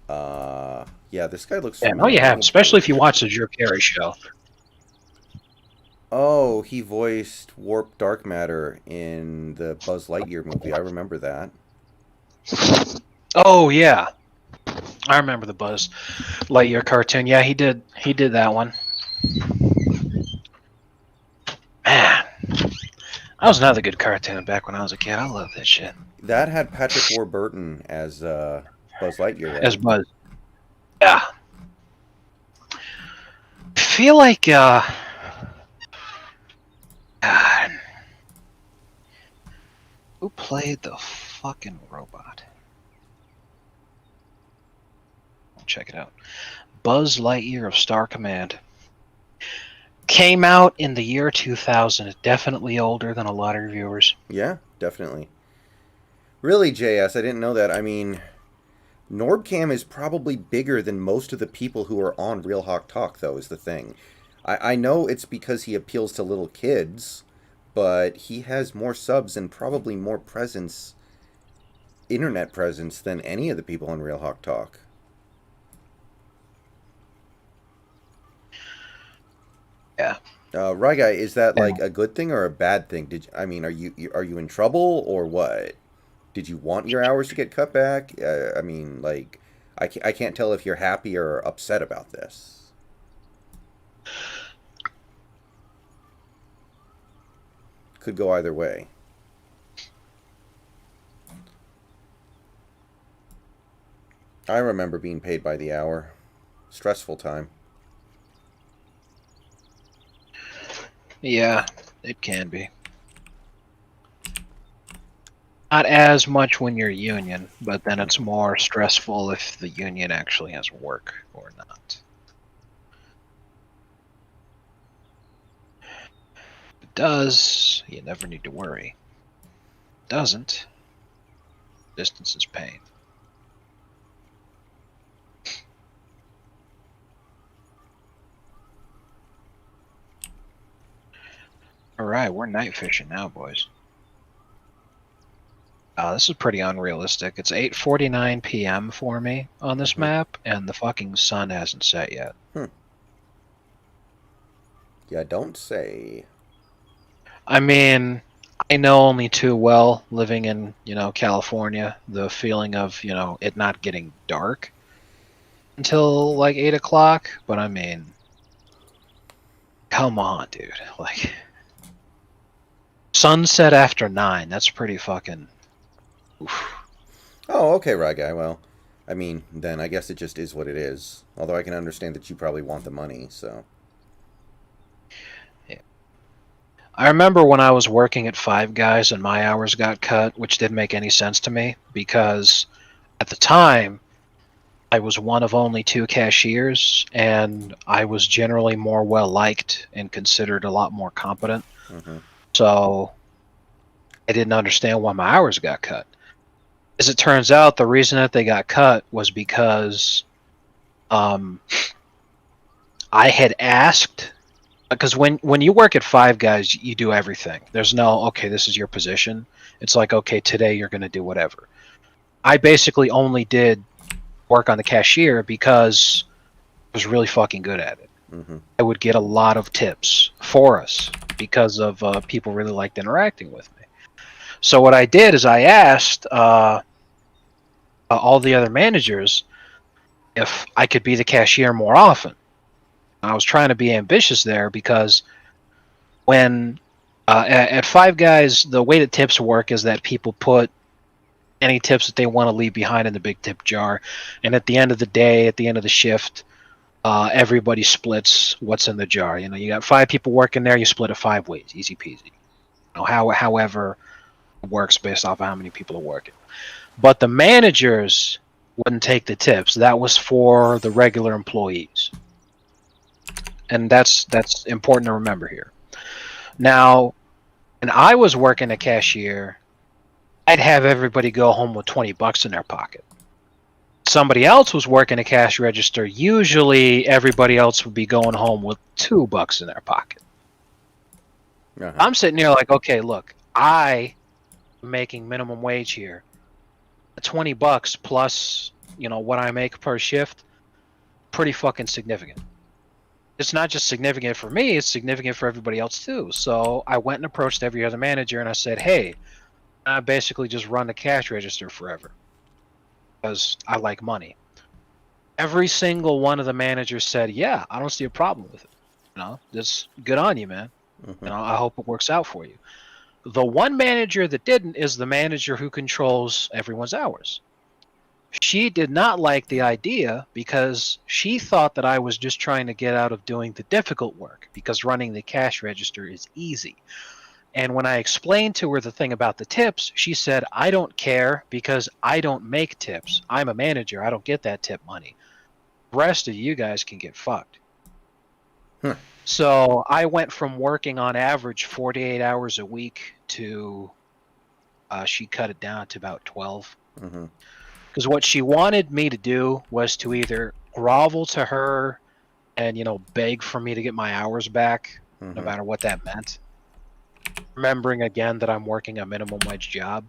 Yeah, this guy looks Yeah, no, you have, especially if you watch the Drew Carey show. Oh, he voiced Warp Dark Matter in the Buzz Lightyear movie. I remember that. Oh yeah, I remember the Buzz Lightyear cartoon. Yeah, he did that one. Man, that was another good cartoon back when I was a kid. I love that shit. That had Patrick Warburton as Buzz Lightyear, right? As Buzz. Yeah. I feel like God, who played the fucking robot? I'll check it out. Buzz Lightyear of Star Command. Came out in the year 2000. Definitely older than a lot of reviewers. Yeah, definitely. Really, JS, I didn't know that. I mean, Norbcam is probably bigger than most of the people who are on Real Hawk Talk, though, is the thing. I know it's because he appeals to little kids, but he has more subs and probably more presence, internet presence, than any of the people on Real Hawk Talk. Yeah. Ryguy, is that like a good thing or a bad thing? Are you in trouble or what? Did you want your hours to get cut back? I mean, like, I can't tell if you're happy or upset about this. Could go either way. I remember being paid by the hour. Stressful time. Yeah, it can be. Not as much when you're union, but then it's more stressful if the union actually has work or not. If it does, you never need to worry. If it doesn't, distance is pain. Alright, we're night fishing now, boys. This is pretty unrealistic. It's 8:49 p.m. for me on this map, and the fucking sun hasn't set yet. Yeah, don't say. I mean, I know only too well, living in, California, the feeling of, it not getting dark until like 8 o'clock, but I mean, come on, dude. Like, sunset after 9, that's pretty fucking... Oof. Oh, okay, Ryguy. Well, I mean, then I guess it just is what it is. Although I can understand that you probably want the money, so... Yeah. I remember when I was working at Five Guys and my hours got cut, which didn't make any sense to me, because at the time, I was one of only 2 cashiers, and I was generally more well-liked and considered a lot more competent. Mm-hmm. So I didn't understand why my hours got cut. As it turns out, the reason that they got cut was because I had asked, because when you work at Five Guys, you do everything. There's no, okay, this is your position. It's like, okay, today you're going to do whatever. I basically only did work on the cashier because I was really fucking good at it. Mm-hmm. I would get a lot of tips for us because of people really liked interacting with me. So what I did is I asked all the other managers if I could be the cashier more often. I was trying to be ambitious there because when at Five Guys, the way that tips work is that people put any tips that they want to leave behind in the big tip jar, and at the end of the day, at the end of the shift, everybody splits what's in the jar. You know, you got 5 people working there, you split it 5 ways, easy peasy. You know, however it works based off of how many people are working. But the managers wouldn't take the tips. That was for the regular employees. And that's important to remember here. Now, when I was working a cashier, I'd have everybody go home with $20 in their pocket. Somebody else was working a cash register. Usually, everybody else would be going home with $2 in their pocket. Uh-huh. I'm sitting here like, okay, look, I am making minimum wage here. $20 plus, you know, what I make per shift, pretty fucking significant. It's not just significant for me, it's significant for everybody else too. So I went and approached every other manager and I said, hey, I basically just run the cash register forever because I like money. Every single one of the managers said, yeah, I don't see a problem with it. You know, just good on you, man. Mm-hmm. You know, I hope it works out for you. The one manager that didn't is the manager who controls everyone's hours. She did not like the idea because she thought that I was just trying to get out of doing the difficult work because running the cash register is easy. And when I explained to her the thing about the tips, she said, I don't care because I don't make tips. I'm a manager. I don't get that tip money. The rest of you guys can get fucked. Huh. So I went from working on average 48 hours a week to she cut it down to about 12. Mm-hmm. Because what she wanted me to do was to either grovel to her and, you know, beg for me to get my hours back, no matter what that meant. Remembering again that I'm working a minimum wage job,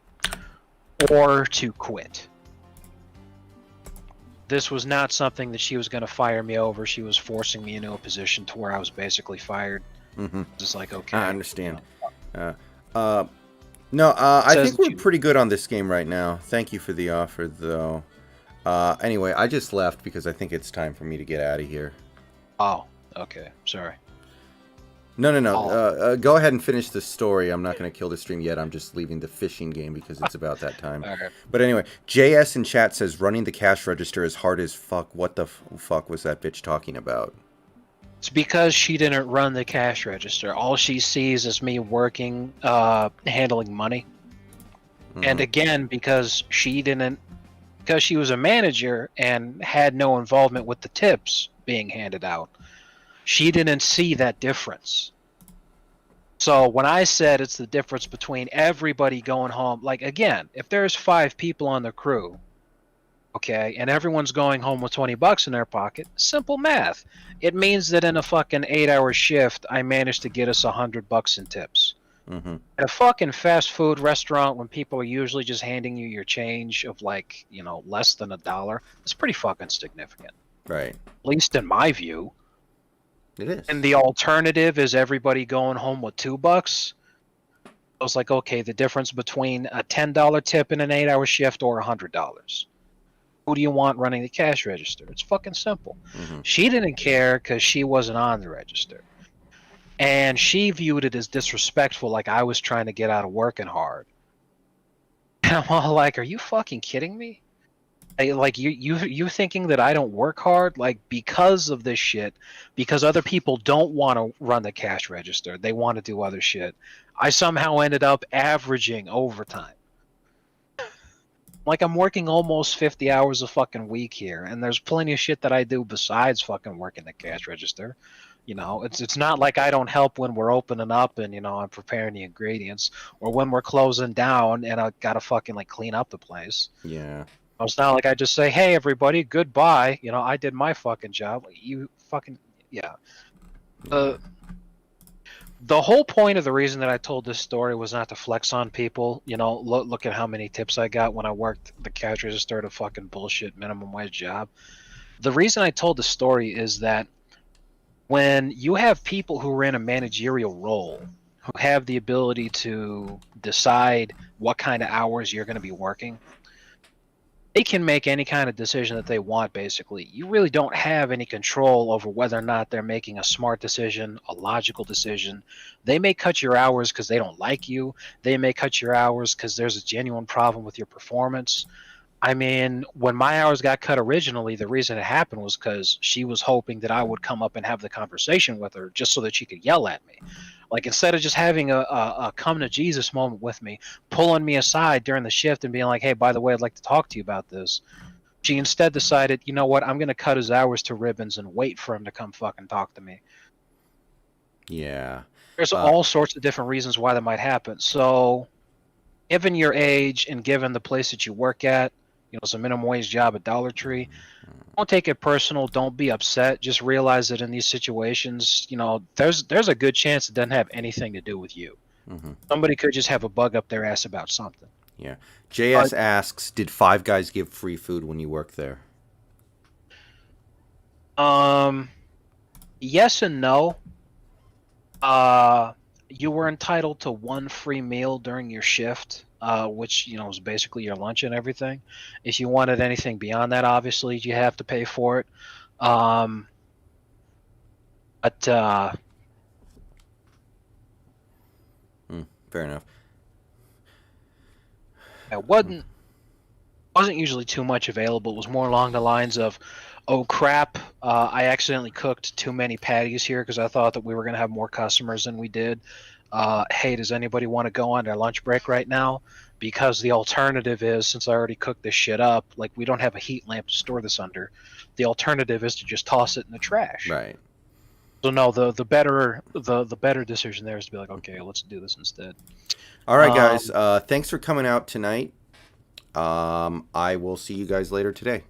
or to quit. This was not something that she was going to fire me over. She was forcing me into a position to where I was basically fired. Mm-hmm. Just like, okay. I understand. No, I think we're pretty good on this game right now. Thank you for the offer, though. Anyway, I just left because I think it's time for me to get out of here. Oh, okay. Sorry. No. Go ahead and finish the story. I'm not going to kill the stream yet. I'm just leaving the fishing game because it's about that time. Okay. But anyway, JS in chat says, running the cash register is hard as fuck. What the fuck was that bitch talking about? It's because she didn't run the cash register. All she sees is me working, handling money. Mm-hmm. And again, because she was a manager and had no involvement with the tips being handed out, she didn't see that difference. So when I said it's the difference between everybody going home, like again, if there's 5 people on the crew, okay, and everyone's going home with $20 in their pocket, simple math. It means that in a fucking 8-hour shift, I managed to get us $100 in tips. Mm-hmm. At a fucking fast food restaurant, when people are usually just handing you your change of like, you know, less than $1, it's pretty fucking significant. Right. At least in my view. It is. And the alternative is everybody going home with $2. I was like, okay, the difference between a $10 tip in an 8-hour shift or $100. Who do you want running the cash register? It's fucking simple. Mm-hmm. She didn't care because she wasn't on the register. And she viewed it as disrespectful, like I was trying to get out of working hard. And I'm all like, are you fucking kidding me? Like you thinking that I don't work hard, like because of this shit, because other people don't want to run the cash register, they want to do other shit. I somehow ended up averaging overtime. Like, I'm working almost 50 hours a fucking week here, and there's plenty of shit that I do besides fucking working the cash register. You know, it's not like I don't help when we're opening up and, you know, I'm preparing the ingredients, or when we're closing down and I gotta fucking like clean up the place. Yeah. It's not like I just say, hey everybody, goodbye. You know, I did my fucking job. You fucking yeah. The whole point of the reason that I told this story was not to flex on people. You know, look at how many tips I got when I worked the cash register at a fucking bullshit minimum wage job. The reason I told the story is that when you have people who are in a managerial role, who have the ability to decide what kind of hours you're going to be working, they can make any kind of decision that they want, basically. You really don't have any control over whether or not they're making a smart decision, a logical decision. They may cut your hours because they don't like you. They may cut your hours because there's a genuine problem with your performance. I mean, when my hours got cut originally, the reason it happened was because she was hoping that I would come up and have the conversation with her just so that she could yell at me. Like, instead of just having a come to Jesus moment with me, pulling me aside during the shift and being like, hey, by the way, I'd like to talk to you about this, she instead decided, you know what, I'm going to cut his hours to ribbons and wait for him to come fucking talk to me. Yeah. There's all sorts of different reasons why that might happen. So, given your age and given the place that you work at, you know, it's a minimum wage job at Dollar Tree. Don't take it personal. Don't be upset. Just realize that in these situations, you know, there's a good chance it doesn't have anything to do with you. Mm-hmm. Somebody could just have a bug up their ass about something. Yeah. JS asks, did Five Guys give free food when you worked there? Yes and no. You were entitled to one free meal during your shift, which, you know, was basically your lunch and everything. If you wanted anything beyond that, obviously, you have to pay for it. But fair enough. it wasn't usually too much available. It was more along the lines of, oh crap, I accidentally cooked too many patties here because I thought that we were going to have more customers than we did. Hey, does anybody want to go on their lunch break right now? Because the alternative is, since I already cooked this shit up, like, we don't have a heat lamp to store this under. The alternative is to just toss it in the trash. Right. So no, the better decision there is to be like, okay, let's do this instead. All right, guys. Thanks for coming out tonight. I will see you guys later today.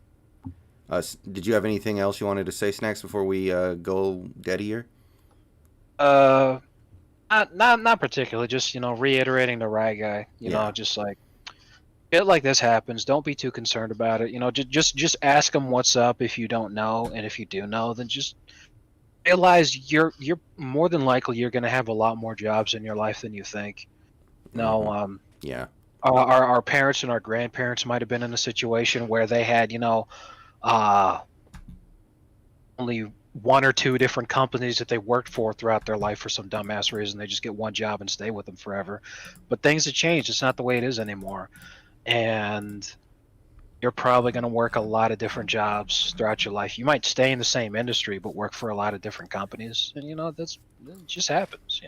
Did you have anything else you wanted to say, Snacks, before we go dead here? Not particularly. Just, you know, reiterating the Ryguy. You know, just like, shit like this happens. Don't be too concerned about it. You know, just ask them what's up if you don't know, and if you do know, then just realize you're more than likely you're going to have a lot more jobs in your life than you think. No, yeah. Our parents and our grandparents might have been in a situation where they had, you know, only one or two different companies that they worked for throughout their life for some dumbass reason. They just get one job and stay with them forever. But things have changed. It's not the way it is anymore. And you're probably going to work a lot of different jobs throughout your life. You might stay in the same industry, but work for a lot of different companies. And, you know, it just happens.